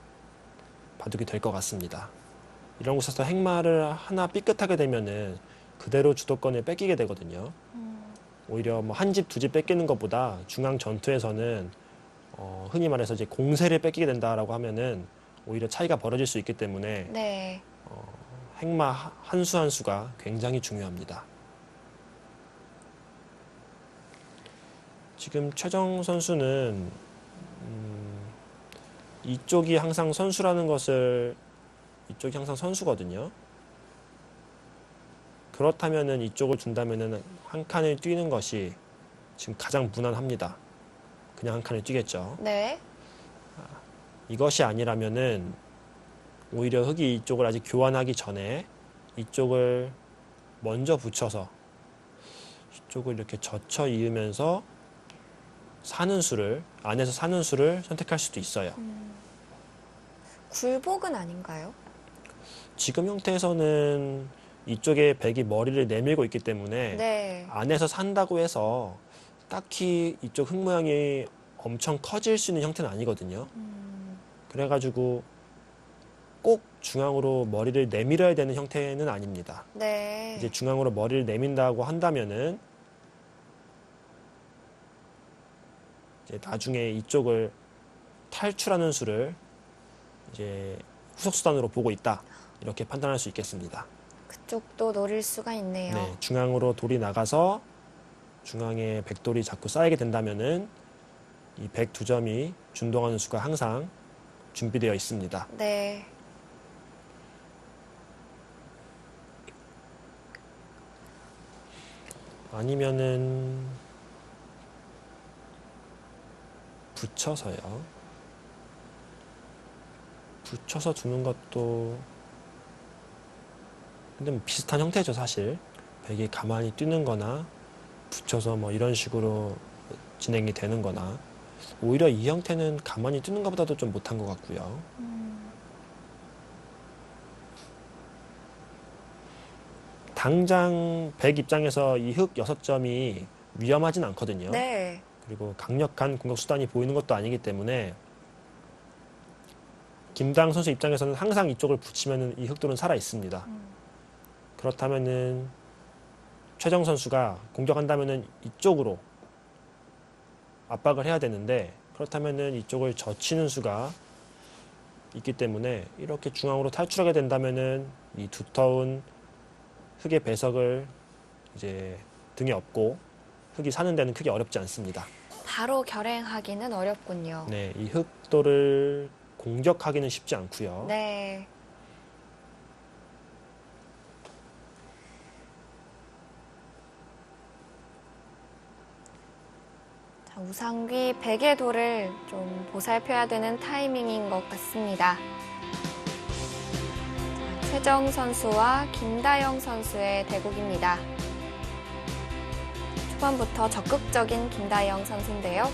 바둑이 될 것 같습니다. 이런 곳에서 행마를 하나 삐끗하게 되면은 그대로 주도권을 뺏기게 되거든요. 오히려 뭐 한 집, 두 집 뺏기는 것보다 중앙 전투에서는 흔히 말해서 이제 공세를 뺏기게 된다라고 하면은 오히려 차이가 벌어질 수 있기 때문에 네. 행마 한 수 한 수가 굉장히 중요합니다. 지금 최정 선수는 이쪽이 항상 선수거든요. 그렇다면은 이쪽을 준다면은 한 칸을 뛰는 것이 지금 가장 무난합니다. 그냥 한 칸을 뛰겠죠. 네. 이것이 아니라면은 오히려 흑이 이쪽을 아직 교환하기 전에 이쪽을 먼저 붙여서 이쪽을 이렇게 젖혀 이으면서 안에서 사는 수를 선택할 수도 있어요. 굴복은 아닌가요? 지금 형태에서는 이쪽에 백이 머리를 내밀고 있기 때문에 네. 안에서 산다고 해서 딱히 이쪽 흙 모양이 엄청 커질 수 있는 형태는 아니거든요. 그래가지고 꼭 중앙으로 머리를 내밀어야 되는 형태는 아닙니다. 네. 이제 중앙으로 머리를 내민다고 한다면은 이제 나중에 이쪽을 탈출하는 수를 이제 후속 수단으로 보고 있다. 이렇게 판단할 수 있겠습니다. 그쪽도 노릴 수가 있네요. 네, 중앙으로 돌이 나가서 중앙에 백돌이 자꾸 쌓이게 된다면은 이 102점이 준동하는 수가 항상 준비되어 있습니다. 네. 아니면은 붙여서요. 붙여서 두는 것도 근데 뭐 비슷한 형태죠, 사실. 백이 가만히 뛰는 거나 붙여서 뭐 이런 식으로 진행이 되는 거나 오히려 이 형태는 가만히 뛰는 것보다도 좀 못한 것 같고요. 당장 백 입장에서 이 흑 6점이 위험하진 않거든요. 네. 그리고 강력한 공격 수단이 보이는 것도 아니기 때문에 김다영 선수 입장에서는 항상 이쪽을 붙이면 이 흑돌은 살아 있습니다. 그렇다면은 최정 선수가 공격한다면은 이쪽으로 압박을 해야 되는데 그렇다면은 이쪽을 젖히는 수가 있기 때문에 이렇게 중앙으로 탈출하게 된다면은 이 두터운 흑의 배석을 이제 등에 업고 흑이 사는 데는 크게 어렵지 않습니다. 바로 결행하기는 어렵군요. 네, 이 흑돌을 공격하기는 쉽지 않고요. 네. 자, 우상귀 백의 돌을 좀 보살펴야 되는 타이밍인 것 같습니다. 자, 최정 선수와 김다영 선수의 대국입니다. 초반부터 적극적인 김다영 선수인데요.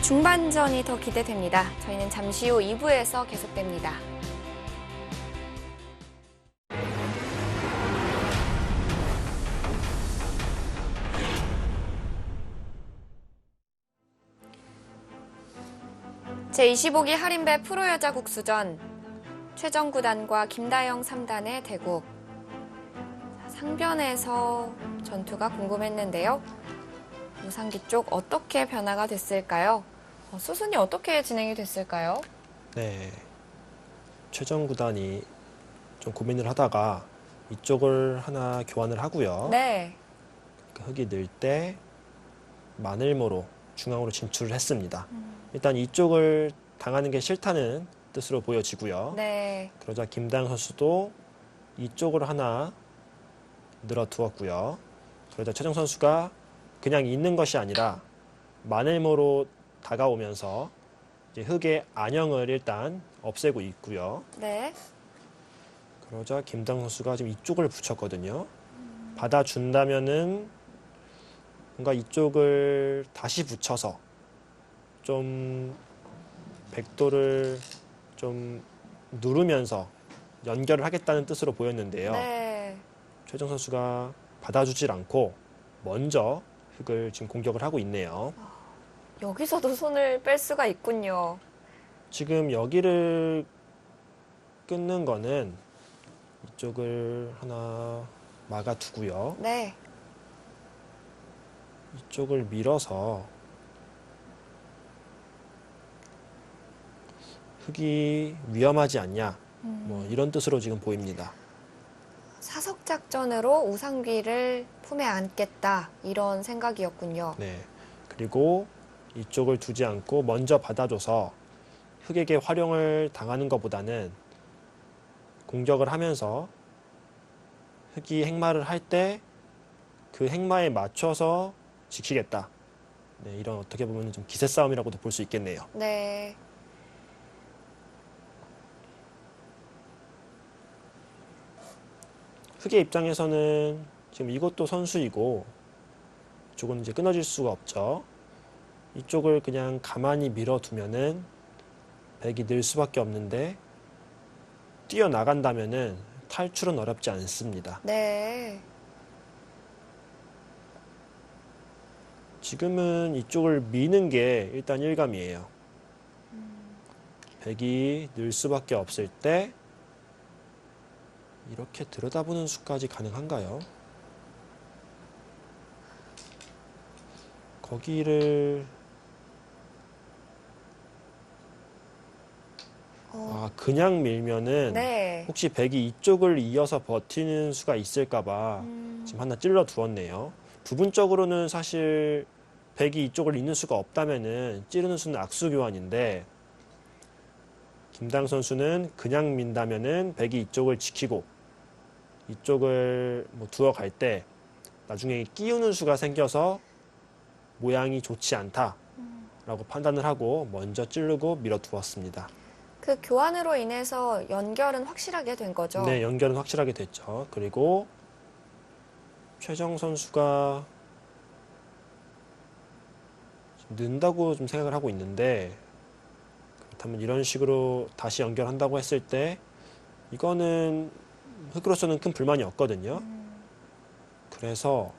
중반전이 더 기대됩니다. 저희는 잠시 후 2부에서 계속됩니다. 제25기 할인배 프로여자 국수전 최정 구단과 김다영 3단의 대국. 상변에서 전투가 궁금했는데요. 우상기 쪽 어떻게 변화가 됐을까요? 수순이 어떻게 진행이 됐을까요? 네, 최정 구단이 좀 고민을 하다가 이쪽을 하나 교환을 하고요. 네. 그 흑이 늘 때 마늘모로 중앙으로 진출을 했습니다. 일단 이쪽을 당하는 게 싫다는 뜻으로 보여지고요. 네. 그러자 김다영 선수도 이쪽으로 하나 늘어두었고요. 그러자 최정 선수가 그냥 있는 것이 아니라 마늘모로 다가오면서 이제 흑의 안형을 일단 없애고 있고요. 네. 그러자 김다영 선수가 지금 이쪽을 붙였거든요. 받아준다면은 뭔가 이쪽을 다시 붙여서 좀 백도를 좀 누르면서 연결을 하겠다는 뜻으로 보였는데요. 네. 최정 선수가 받아주질 않고 먼저 흑을 지금 공격을 하고 있네요. 여기서도 손을 뺄 수가 있군요. 지금 여기를 끊는 거는 이쪽을 하나 막아두고요. 네. 이쪽을 밀어서 흑이 위험하지 않냐 뭐 이런 뜻으로 지금 보입니다. 사석작전으로 우상귀를 품에 안겠다 이런 생각이었군요. 네. 그리고 이쪽을 두지 않고 먼저 받아줘서 흑에게 활용을 당하는 것보다는 공격을 하면서 흑이 행마를 할 때 그 행마에 맞춰서 지키겠다. 네, 이런 어떻게 보면 좀 기세 싸움이라고도 볼 수 있겠네요. 네. 흑의 입장에서는 지금 이것도 선수이고 이쪽은 이제 끊어질 수가 없죠. 이쪽을 그냥 가만히 밀어두면은 백이 늘 수밖에 없는데 뛰어나간다면은 탈출은 어렵지 않습니다. 네. 지금은 이쪽을 미는 게 일단 일감이에요. 백이 늘 수밖에 없을 때 이렇게 들여다보는 수까지 가능한가요? 거기를 그냥 밀면은 네. 혹시 백이 이쪽을 이어서 버티는 수가 있을까봐 지금 하나 찔러 두었네요. 부분적으로는 사실 백이 이쪽을 잇는 수가 없다면은 찌르는 수는 악수 교환인데 김다영 선수는 그냥 민다면은 백이 이쪽을 지키고 이쪽을 뭐 두어 갈 때 나중에 끼우는 수가 생겨서 모양이 좋지 않다라고 판단을 하고 먼저 찌르고 밀어 두었습니다. 그 교환으로 인해서 연결은 확실하게 된 거죠? 네, 연결은 확실하게 됐죠. 그리고 최정 선수가 는다고 좀 생각을 하고 있는데 그렇다면 이런 식으로 다시 연결한다고 했을 때 이거는 흑으로서는 큰 불만이 없거든요. 그래서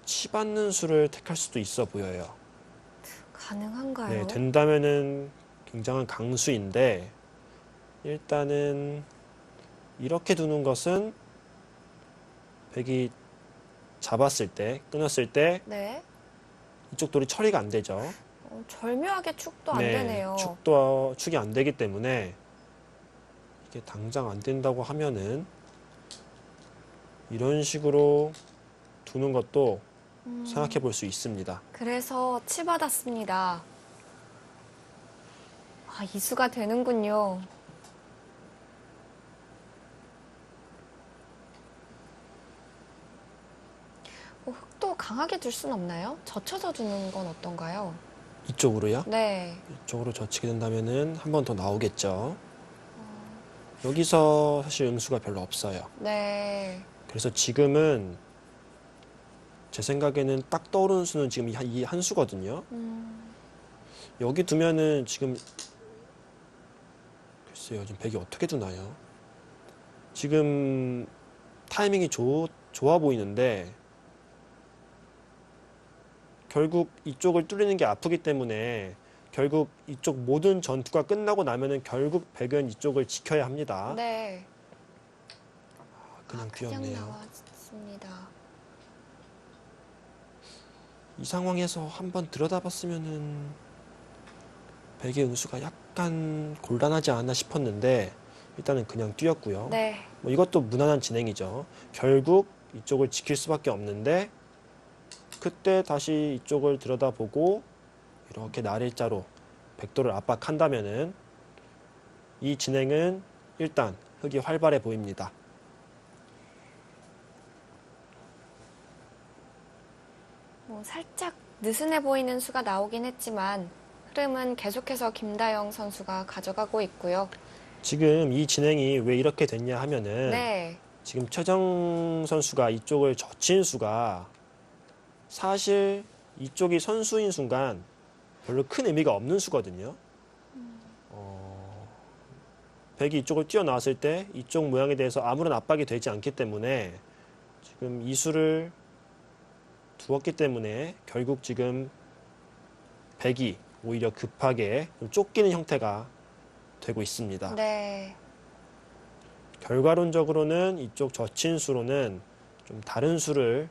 치받는 수를 택할 수도 있어 보여요. 가능한가요? 네, 된다면은 굉장한 강수인데 일단은 이렇게 두는 것은 백이 잡았을 때, 끊었을 때 네. 이쪽 돌이 처리가 안 되죠. 절묘하게 축도 안 되네요. 축이 안 되기 때문에 이게 당장 안 된다고 하면은 이런 식으로 두는 것도 생각해 볼 수 있습니다. 그래서 치받았습니다. 아, 이수가 되는군요. 흑도 강하게 둘 순 없나요? 젖혀서 두는 건 어떤가요? 이쪽으로요? 네. 이쪽으로 젖히게 된다면은 한 번 더 나오겠죠. 여기서 사실 응수가 별로 없어요. 네. 그래서 지금은 제 생각에는 딱 떠오르는 수는 지금 이 한 수거든요. 여기 두면은 지금 글쎄요, 지금 백이 어떻게 두나요? 지금 타이밍이 좋아 보이는데 결국 이쪽을 뚫리는 게 아프기 때문에 결국 이쪽 모든 전투가 끝나고 나면은 결국 백은 이쪽을 지켜야 합니다. 네. 그냥 그냥 뛰었네요. 나왔습니다. 이 상황에서 한번 들여다봤으면은 백의 응수가 약간 곤란하지 않나 싶었는데 일단은 그냥 뛰었고요. 네. 뭐 이것도 무난한 진행이죠. 결국 이쪽을 지킬 수밖에 없는데 그때 다시 이쪽을 들여다보고 이렇게 날일자로 백도를 압박한다면은 이 진행은 일단 흑이 활발해 보입니다. 살짝 느슨해 보이는 수가 나오긴 했지만 흐름은 계속해서 김다영 선수가 가져가고 있고요. 지금 이 진행이 왜 이렇게 됐냐 하면은 네. 지금 최정 선수가 이쪽을 젖힌 수가 사실 이쪽이 선수인 순간 별로 큰 의미가 없는 수거든요. 백이 이쪽을 뛰어나왔을 때 이쪽 모양에 대해서 아무런 압박이 되지 않기 때문에 지금 이 수를 두었기 때문에 결국 지금 백이 오히려 급하게 좀 쫓기는 형태가 되고 있습니다. 네. 결과론적으로는 이쪽 젖힌 수로는 좀 다른 수를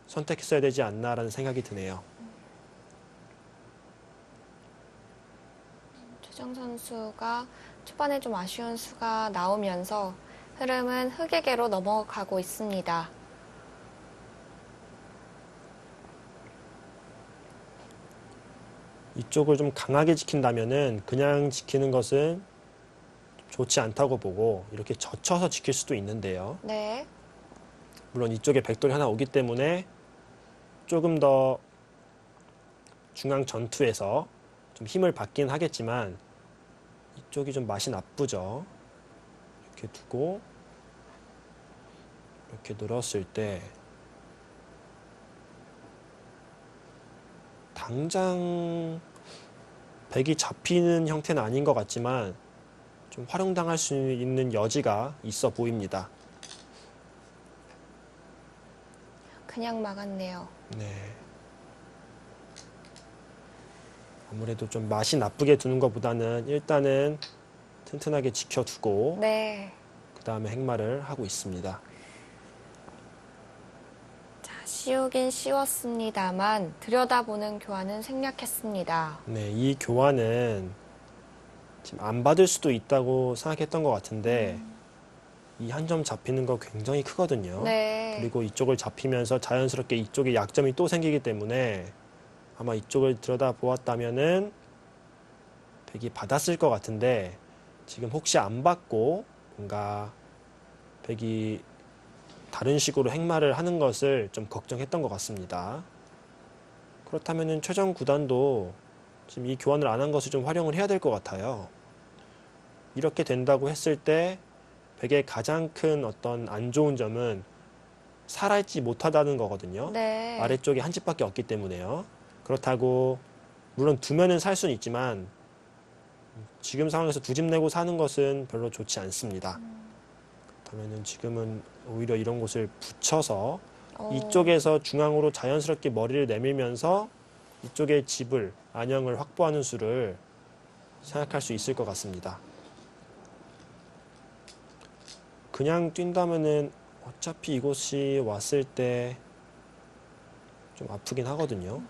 선택했어야 되지 않나라는 생각이 드네요. 최정 선수가 초반에 좀 아쉬운 수가 나오면서 흐름은 흑에게로 넘어가고 있습니다. 이쪽을 좀 강하게 지킨다면은 그냥 지키는 것은 좋지 않다고 보고 이렇게 젖혀서 지킬 수도 있는데요. 네. 물론 이쪽에 백돌이 하나 오기 때문에 조금 더 중앙 전투에서 좀 힘을 받긴 하겠지만 이쪽이 좀 맛이 나쁘죠. 이렇게 두고 이렇게 늘었을 때 당장 백이 잡히는 형태는 아닌 것 같지만 좀 활용당할 수 있는 여지가 있어 보입니다. 그냥 막았네요. 네. 아무래도 좀 맛이 나쁘게 두는 것보다는 일단은 튼튼하게 지켜두고 네. 그 다음에 행마를 하고 있습니다. 자, 쉬우긴 쉬웠습니다만 들여다보는 교환은 생략했습니다. 네, 이 교환은 지금 안 받을 수도 있다고 생각했던 것 같은데 이 한 점 잡히는 거 굉장히 크거든요. 네. 그리고 이쪽을 잡히면서 자연스럽게 이쪽에 약점이 또 생기기 때문에 아마 이쪽을 들여다보았다면은 백이 받았을 것 같은데 지금 혹시 안 받고 뭔가 백이 다른 식으로 행마를 하는 것을 좀 걱정했던 것 같습니다. 그렇다면은 최정 구단도 지금 이 교환을 안 한 것을 좀 활용을 해야 될 것 같아요. 이렇게 된다고 했을 때 백의 가장 큰 어떤 안 좋은 점은 살아있지 못하다는 거거든요. 네. 아래쪽에 한 집밖에 없기 때문에요. 그렇다고 물론 두면은 살 수는 있지만 지금 상황에서 두 집 내고 사는 것은 별로 좋지 않습니다. 그렇다면은 지금은 오히려 이런 곳을 붙여서 이쪽에서 중앙으로 자연스럽게 머리를 내밀면서 이쪽에 집을 안형을 확보하는 수를 생각할 수 있을 것 같습니다. 그냥 뛴다면은 어차피 이곳이 왔을 때 좀 아프긴 하거든요.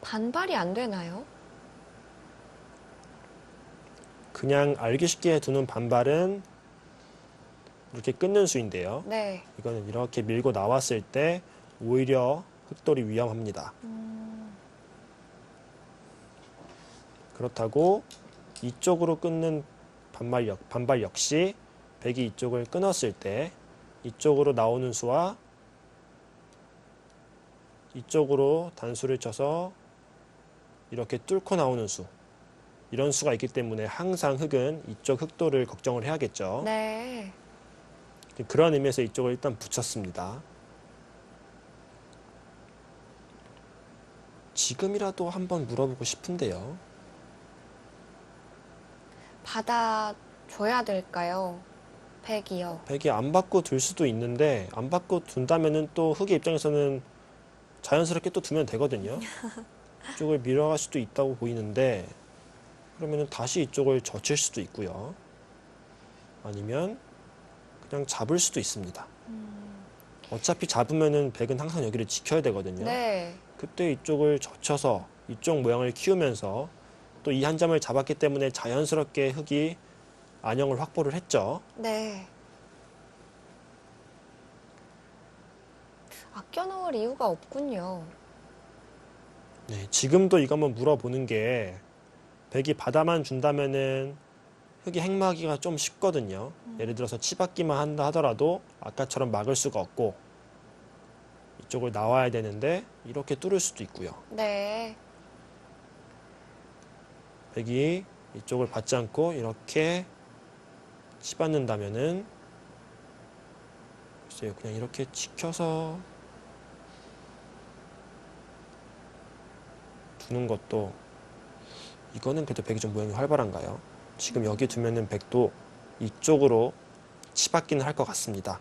반발이 안 되나요? 그냥 알기 쉽게 두는 반발은 이렇게 끊는 수인데요. 네. 이거는 이렇게 밀고 나왔을 때 오히려 흑돌이 위험합니다. 그렇다고 이쪽으로 끊는 반발 역시 백이 이쪽을 끊었을 때 이쪽으로 나오는 수와 이쪽으로 단수를 쳐서 이렇게 뚫고 나오는 수, 이런 수가 있기 때문에 항상 흑은 이쪽 흑돌을 걱정을 해야겠죠. 네. 그런 의미에서 이쪽을 일단 붙였습니다. 지금이라도 한번 물어보고 싶은데요. 받아줘야 될까요? 백이요. 백이 안 받고 둘 수도 있는데 안 받고 둔다면은 또 흑의 입장에서는 자연스럽게 또 두면 되거든요. 이쪽을 밀어갈 수도 있다고 보이는데 그러면은 다시 이쪽을 젖힐 수도 있고요. 아니면 그냥 잡을 수도 있습니다. 어차피 잡으면은 백은 항상 여기를 지켜야 되거든요. 네. 그때 이쪽을 젖혀서 이쪽 모양을 키우면서 또 이 한 점을 잡았기 때문에 자연스럽게 흑이 안형을 확보를 했죠. 네. 아껴 놓을 이유가 없군요. 네, 지금도 이거 한번 물어보는 게 백이 받아만 준다면은 흑이 행마하기가 좀 쉽거든요. 예를 들어서 치받기만 한다 하더라도 아까처럼 막을 수가 없고 이쪽을 나와야 되는데 이렇게 뚫을 수도 있고요. 네. 백이 이쪽을 받지 않고 이렇게 치받는다면은 글쎄요, 그냥 이렇게 지켜서 두는 것도 이거는 그래도 백이 좀 모양이 활발한가요? 지금 여기 두면은 백도 이쪽으로 치받기는 할 것 같습니다.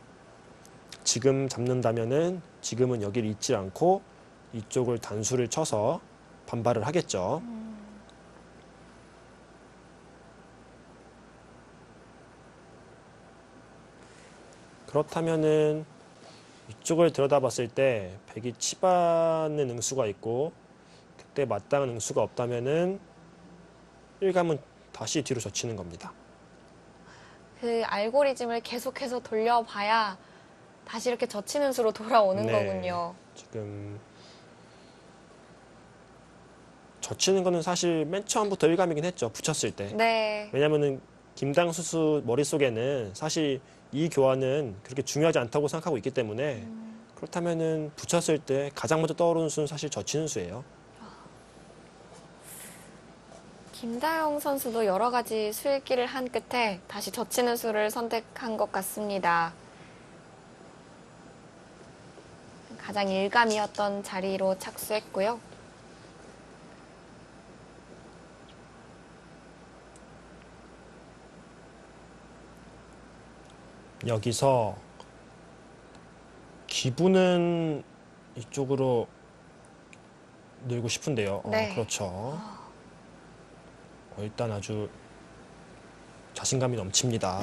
지금 잡는다면은 지금은 여기를 잊지 않고 이쪽을 단수를 쳐서 반발을 하겠죠. 그렇다면은 이쪽을 들여다봤을 때 백이 치받는 응수가 있고 그때 마땅한 응수가 없다면은 일감은 다시 뒤로 젖히는 겁니다. 그 알고리즘을 계속해서 돌려봐야 다시 이렇게 젖히는 수로 돌아오는 네. 거군요. 지금 젖히는 거는 사실 맨 처음부터 일감이긴 했죠. 붙였을 때. 네. 왜냐면은 김당수수 머릿속에는 사실 이 교환은 그렇게 중요하지 않다고 생각하고 있기 때문에 그렇다면은 붙였을 때 가장 먼저 떠오르는 수는 사실 젖히는 수예요. 김다영 선수도 여러 가지 수읽기를 한 끝에 다시 젖히는 수를 선택한 것 같습니다. 가장 일감이었던 자리로 착수했고요. 여기서 기분은 이쪽으로 늘고 싶은데요. 네. 그렇죠. 일단 아주 자신감이 넘칩니다.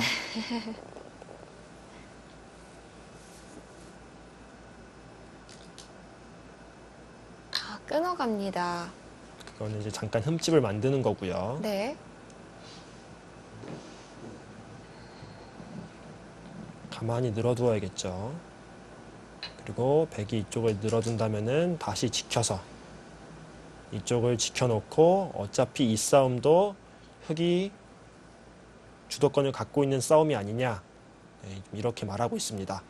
들어갑니다. 그거는 이제 잠깐 흠집을 만드는 거고요. 네. 가만히 늘어두어야겠죠. 그리고 백이 이쪽을 늘어둔다면은 다시 지켜서 이쪽을 지켜놓고 어차피 이 싸움도 흑이 주도권을 갖고 있는 싸움이 아니냐, 네, 이렇게 말하고 있습니다.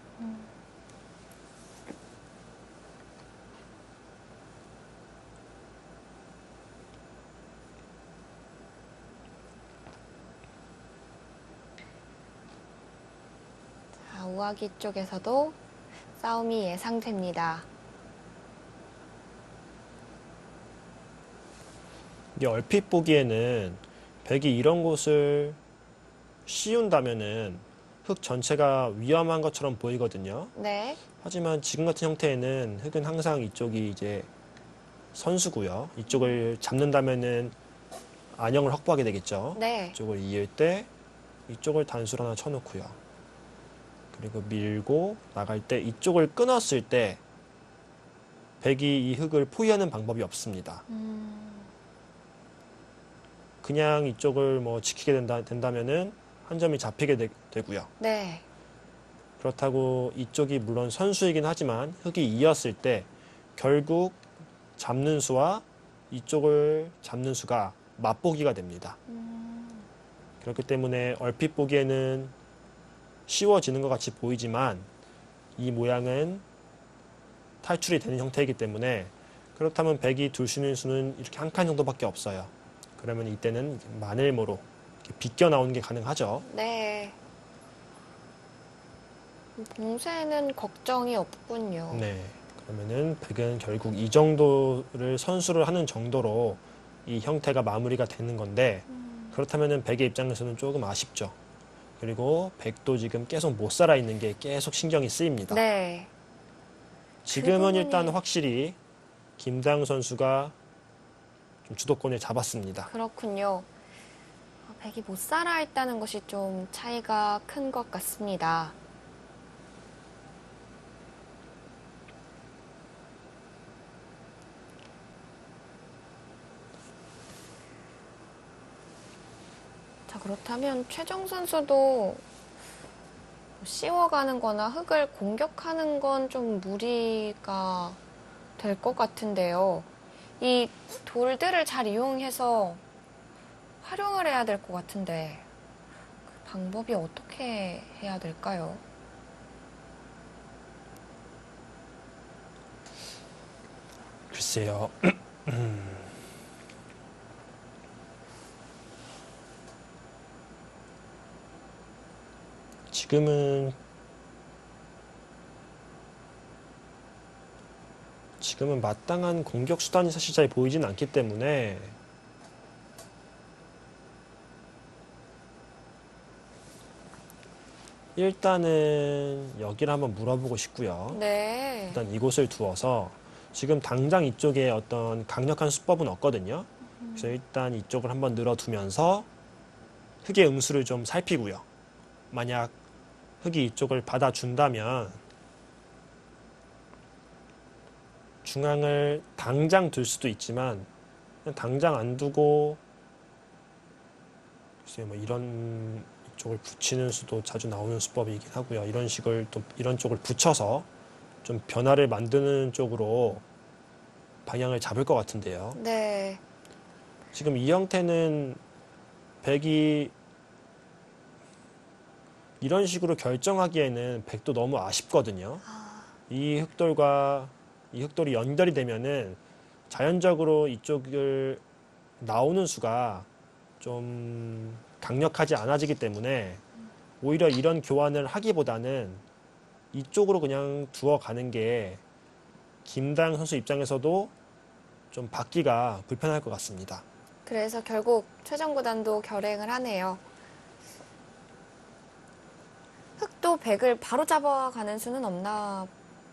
자, 우아기 쪽에서도 싸움이 예상됩니다. 이게 얼핏 보기에는 백이 이런 곳을 씌운다면은 흑 전체가 위험한 것처럼 보이거든요. 네. 하지만 지금 같은 형태에는 흑은 항상 이쪽이 이제 선수고요. 이쪽을 잡는다면은 안형을 확보하게 되겠죠. 네. 이쪽을 이을 때 이쪽을 단수를 하나 쳐놓고요. 그리고 밀고 나갈 때 이쪽을 끊었을 때 백이 이 흑을 포위하는 방법이 없습니다. 그냥 이쪽을 뭐 지키게 된다면은 한 점이 잡히게 되고요. 네. 그렇다고 이쪽이 물론 선수이긴 하지만 흑이 이었을 때 결국 잡는 수와 이쪽을 잡는 수가 맞보기가 됩니다. 그렇기 때문에 얼핏 보기에는 쉬워지는 것 같이 보이지만 이 모양은 탈출이 되는 형태이기 때문에 그렇다면 백이 둘 수 있는 수는 이렇게 한 칸 정도밖에 없어요. 그러면 이때는 마늘모로 이렇게 비껴 나오는 게 가능하죠. 네. 봉쇄는 걱정이 없군요. 네. 그러면은 백은 결국 이 정도를 선수를 하는 정도로 이 형태가 마무리가 되는 건데 그렇다면은 백의 입장에서는 조금 아쉽죠. 그리고 백도 지금 계속 못 살아 있는 게 계속 신경이 쓰입니다. 네. 지금은 그 일단 부분이- 확실히 김다영 선수가 좀 주도권을 잡았습니다. 그렇군요. 백이 못 살아 있다는 것이 좀 차이가 큰 것 같습니다. 자, 그렇다면 최정 선수도 씌워가는 거나 흙을 공격하는 건 좀 무리가 될 것 같은데요. 이 돌들을 잘 이용해서 활용을 해야 될 것 같은데 그 방법이 어떻게 해야 될까요? 글쎄요. 지금은 마땅한 공격 수단이 사실 잘 보이진 않기 때문에 일단은 여기를 한번 물어보고 싶고요. 네. 일단 이곳을 두어서 지금 당장 이쪽에 어떤 강력한 수법은 없거든요. 그래서 일단 이쪽을 한번 늘어두면서 흑의 응수를 좀 살피고요. 만약 흑이 이쪽을 받아준다면 중앙을 당장 둘 수도 있지만 그냥 당장 안 두고 글쎄요, 뭐 이런 이쪽을 붙이는 수도 자주 나오는 수법이긴 하고요. 이런 식을 또 이런 쪽을 붙여서 좀 변화를 만드는 쪽으로 방향을 잡을 것 같은데요. 네. 지금 이 형태는 백이 이런 식으로 결정하기에는 백도 너무 아쉽거든요. 이 흑돌이 연결이 되면은 자연적으로 이쪽을 나오는 수가 좀 강력하지 않아지기 때문에 오히려 이런 교환을 하기보다는 이쪽으로 그냥 두어 가는 게 김다영 선수 입장에서도 좀 받기가 불편할 것 같습니다. 그래서 결국 최정 구단도 결행을 하네요. 흑도 백을 바로 잡아가는 수는 없나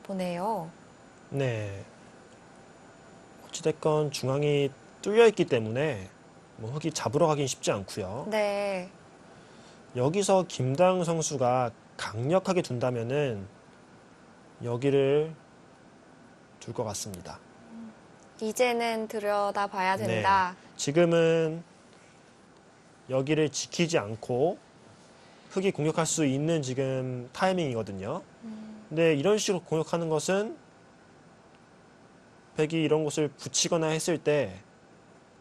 보네요. 네. 어찌됐건 중앙이 뚫려 있기 때문에 뭐 흑이 잡으러 가긴 쉽지 않고요. 네. 여기서 김다영 선수가 강력하게 둔다면은 여기를 둘 것 같습니다. 이제는 들여다봐야 네. 된다. 지금은 여기를 지키지 않고 흑이 공격할 수 있는 지금 타이밍이거든요. 근데 이런 식으로 공격하는 것은 백이 이런 곳을 붙이거나 했을 때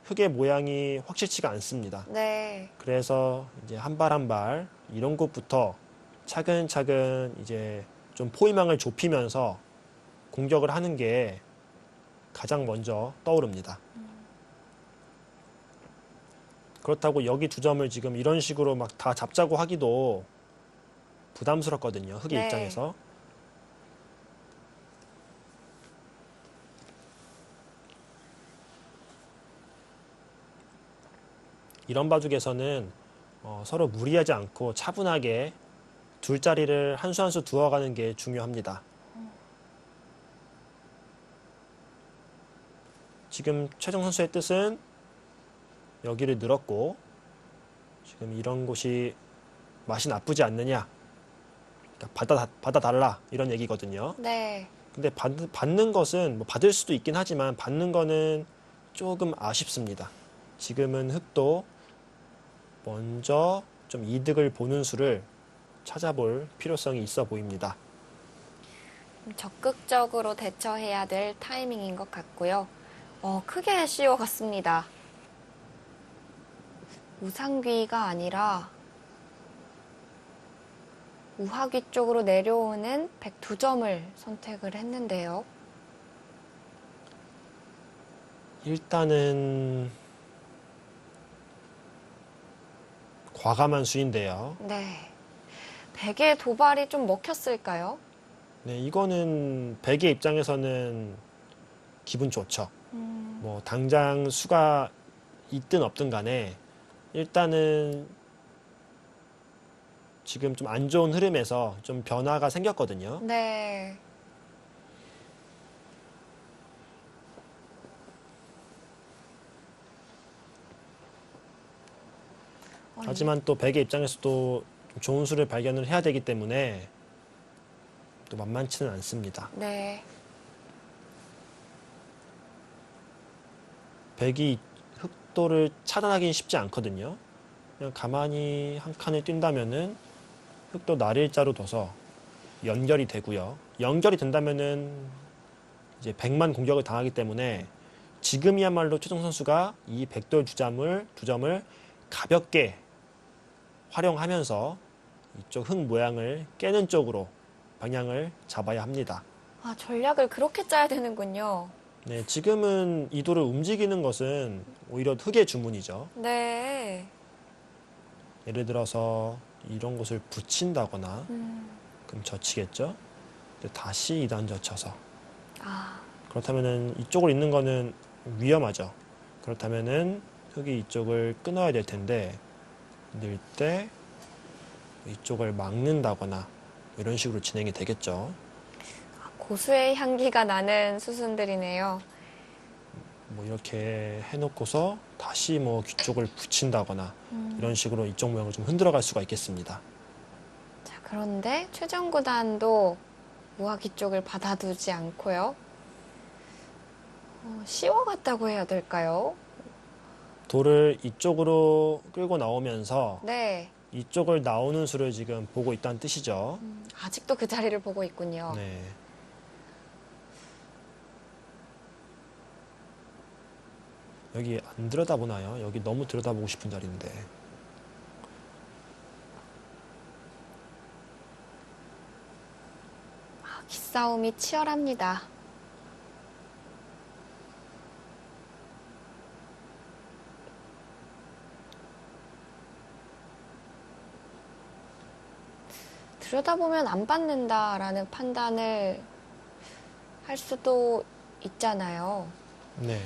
흑의 모양이 확실치가 않습니다. 네. 그래서 이제 한 발 한 발 이런 곳부터 차근차근 이제 좀 포위망을 좁히면서 공격을 하는 게 가장 먼저 떠오릅니다. 그렇다고 여기 두 점을 지금 이런 식으로 막 다 잡자고 하기도 부담스럽거든요. 흑의 네. 입장에서. 이런 바둑에서는 서로 무리하지 않고 차분하게 둘 자리를 한 수 한 수 두어가는 게 중요합니다. 지금 최정 선수의 뜻은 여기를 늘었고 지금 이런 곳이 맛이 나쁘지 않느냐, 그러니까 받아달라 이런 얘기거든요. 네. 근데 받는 것은 뭐 받을 수도 있긴 하지만 받는 거는 조금 아쉽습니다. 지금은 흑도 먼저 좀 이득을 보는 수를 찾아볼 필요성이 있어 보입니다. 적극적으로 대처해야 될 타이밍인 것 같고요. 크게 씌워갔습니다. 우상귀가 아니라 우하귀 쪽으로 내려오는 102점을 선택을 했는데요. 일단은 과감한 수인데요. 네. 백의 도발이 좀 먹혔을까요? 네, 이거는 백의 입장에서는 기분 좋죠. 뭐 당장 수가 있든 없든 간에 일단은 지금 좀 안 좋은 흐름에서 좀 변화가 생겼거든요. 네. 하지만 또 백의 입장에서도 좀 좋은 수를 발견을 해야 되기 때문에 또 만만치는 않습니다. 네. 백이 흑도를 차단하기는 쉽지 않거든요. 그냥 가만히 한 칸을 뛴다면은 흑도 날일자로 둬서 연결이 되고요. 연결이 된다면은 이제 백만 공격을 당하기 때문에 지금이야말로 최종 선수가 이 백돌 두 점을 가볍게 활용하면서 이쪽 흑 모양을 깨는 쪽으로 방향을 잡아야 합니다. 아, 전략을 그렇게 짜야 되는군요. 네, 지금은 이 돌을 움직이는 것은 오히려 흑의 주문이죠. 네. 예를 들어서 이런 곳을 붙인다거나 그럼 젖히겠죠. 근데 다시 2단 젖혀서 아, 그렇다면은 이쪽으로 있는 거는 위험하죠. 그렇다면은 흑이 이쪽을 끊어야 될 텐데 늘 때 이쪽을 막는다거나 이런 식으로 진행이 되겠죠. 고수의 향기가 나는 수순들이네요. 뭐 이렇게 해놓고서 다시 뭐 귀 쪽을 붙인다거나 이런 식으로 이쪽 모양을 좀 흔들어갈 수가 있겠습니다. 자, 그런데 최정 구단도 우하기 쪽을 받아두지 않고요. 씌워갔다고 해야 될까요? 돌을 이쪽으로 끌고 나오면서 네. 이쪽을 나오는 수를 지금 보고 있다는 뜻이죠. 아직도 그 자리를 보고 있군요. 네. 여기 안 들여다보나요? 여기 너무 들여다보고 싶은 자리인데. 기싸움이 치열합니다. 들여다보면 안 받는다라는 판단을 할 수도 있잖아요. 네.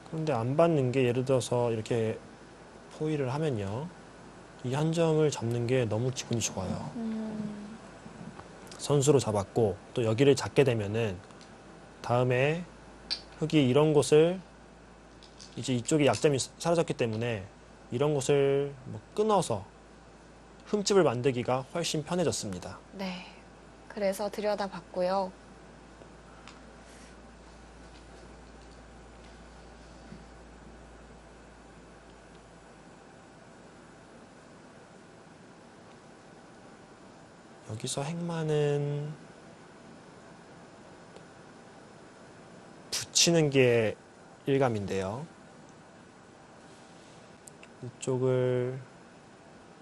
그런데 안 받는 게 예를 들어서 이렇게 포위를 하면요. 이 한 점을 잡는 게 너무 기분이 좋아요. 선수로 잡았고 또 여기를 잡게 되면은 다음에 흑이 이런 곳을 이제 이쪽에 약점이 사라졌기 때문에 이런 곳을 뭐 끊어서 흠집을 만들기가 훨씬 편해졌습니다. 네. 그래서 들여다봤고요. 여기서 행마는 붙이는 게 일감인데요. 이쪽을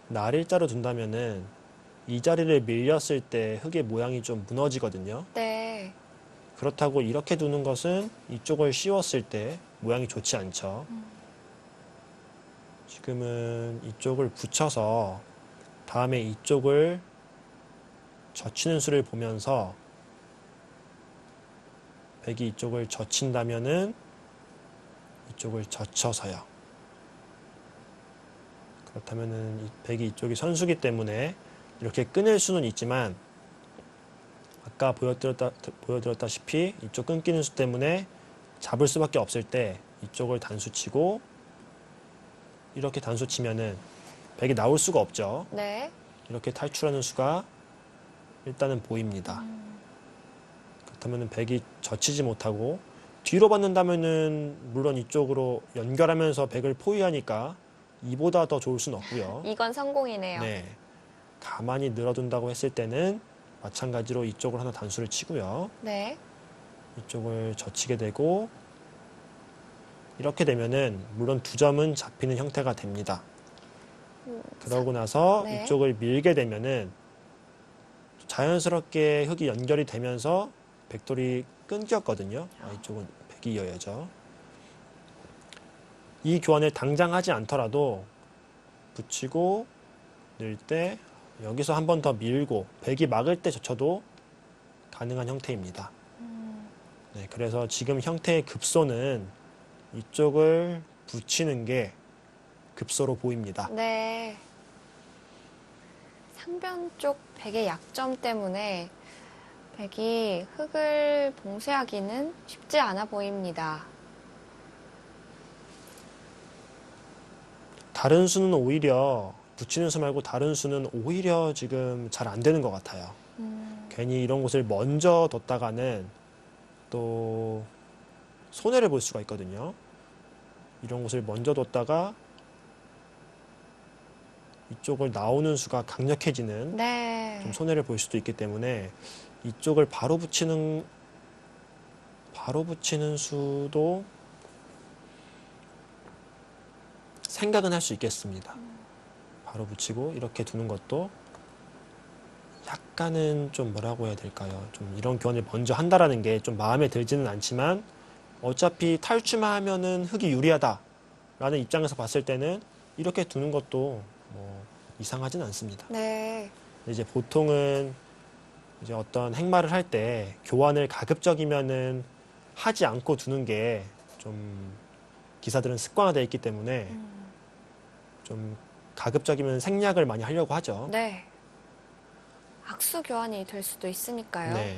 날일자로 둔다면은 이 자리를 밀렸을 때 흙의 모양이 좀 무너지거든요. 네. 그렇다고 이렇게 두는 것은 이쪽을 씌웠을 때 모양이 좋지 않죠. 지금은 이쪽을 붙여서 다음에 이쪽을 젖히는 수를 보면서 백이 이쪽을 젖힌다면은 이쪽을 젖혀서요. 그렇다면은 이 백이 이쪽이 선수기 때문에 이렇게 끊을 수는 있지만 아까 보여드렸다시피 이쪽 끊기는 수 때문에 잡을 수밖에 없을 때 이쪽을 단수 치고 이렇게 단수 치면은 백이 나올 수가 없죠. 네. 이렇게 탈출하는 수가 일단은 보입니다. 그렇다면은 백이 젖히지 못하고 뒤로 받는다면은 물론 이쪽으로 연결하면서 백을 포위하니까 이보다 더 좋을 수는 없고요. 이건 성공이네요. 네. 가만히 늘어둔다고 했을 때는 마찬가지로 이쪽을 하나 단수를 치고요. 네. 이쪽을 젖히게 되고 이렇게 되면은 물론 두 점은 잡히는 형태가 됩니다. 그러고 나서 네. 이쪽을 밀게 되면은 자연스럽게 흙이 연결이 되면서 백돌이 끊겼거든요. 이쪽은 백이 이어야죠. 이 교환을 당장 하지 않더라도 붙이고 늘 때 여기서 한 번 더 밀고 백이 막을 때 젖혀도 가능한 형태입니다. 네, 그래서 지금 형태의 급소는 이쪽을 붙이는 게 급소로 보입니다. 네. 상변 쪽 백의 약점 때문에 백이 흙을 봉쇄하기는 쉽지 않아 보입니다. 다른 수는 오히려 붙이는 수 말고 다른 수는 오히려 지금 잘 안 되는 것 같아요. 괜히 이런 곳을 먼저 뒀다가는 또 손해를 볼 수가 있거든요. 이런 곳을 먼저 뒀다가 이쪽을 나오는 수가 강력해지는 네. 좀 손해를 볼 수도 있기 때문에 이쪽을 바로 붙이는 수도 생각은 할 수 있겠습니다. 바로 붙이고 이렇게 두는 것도 약간은 좀 뭐라고 해야 될까요? 좀 이런 교환을 먼저 한다라는 게 좀 마음에 들지는 않지만 어차피 탈출만 하면은 흙이 유리하다라는 입장에서 봤을 때는 이렇게 두는 것도 뭐 이상하진 않습니다. 네. 이제 보통은 이제 어떤 행마를 할 때 교환을 가급적이면은 하지 않고 두는 게 좀 기사들은 습관화되어 있기 때문에 좀 가급적이면 생략을 많이 하려고 하죠. 네. 악수 교환이 될 수도 있으니까요. 네.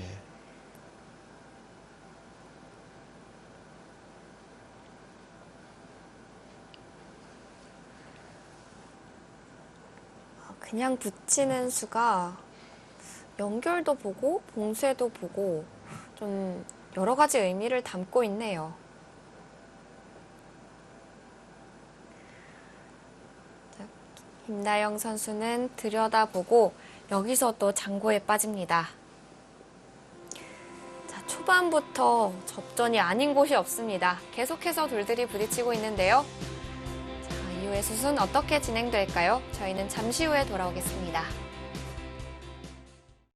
그냥 붙이는 수가 연결도 보고 봉쇄도 보고 좀 여러 가지 의미를 담고 있네요. 자, 김나영 선수는 들여다보고 여기서 또 장고에 빠집니다. 자, 초반부터 접전이 아닌 곳이 없습니다. 계속해서 돌들이 부딪히고 있는데요. 자, 이후의 수순 어떻게 진행될까요? 저희는 잠시 후에 돌아오겠습니다.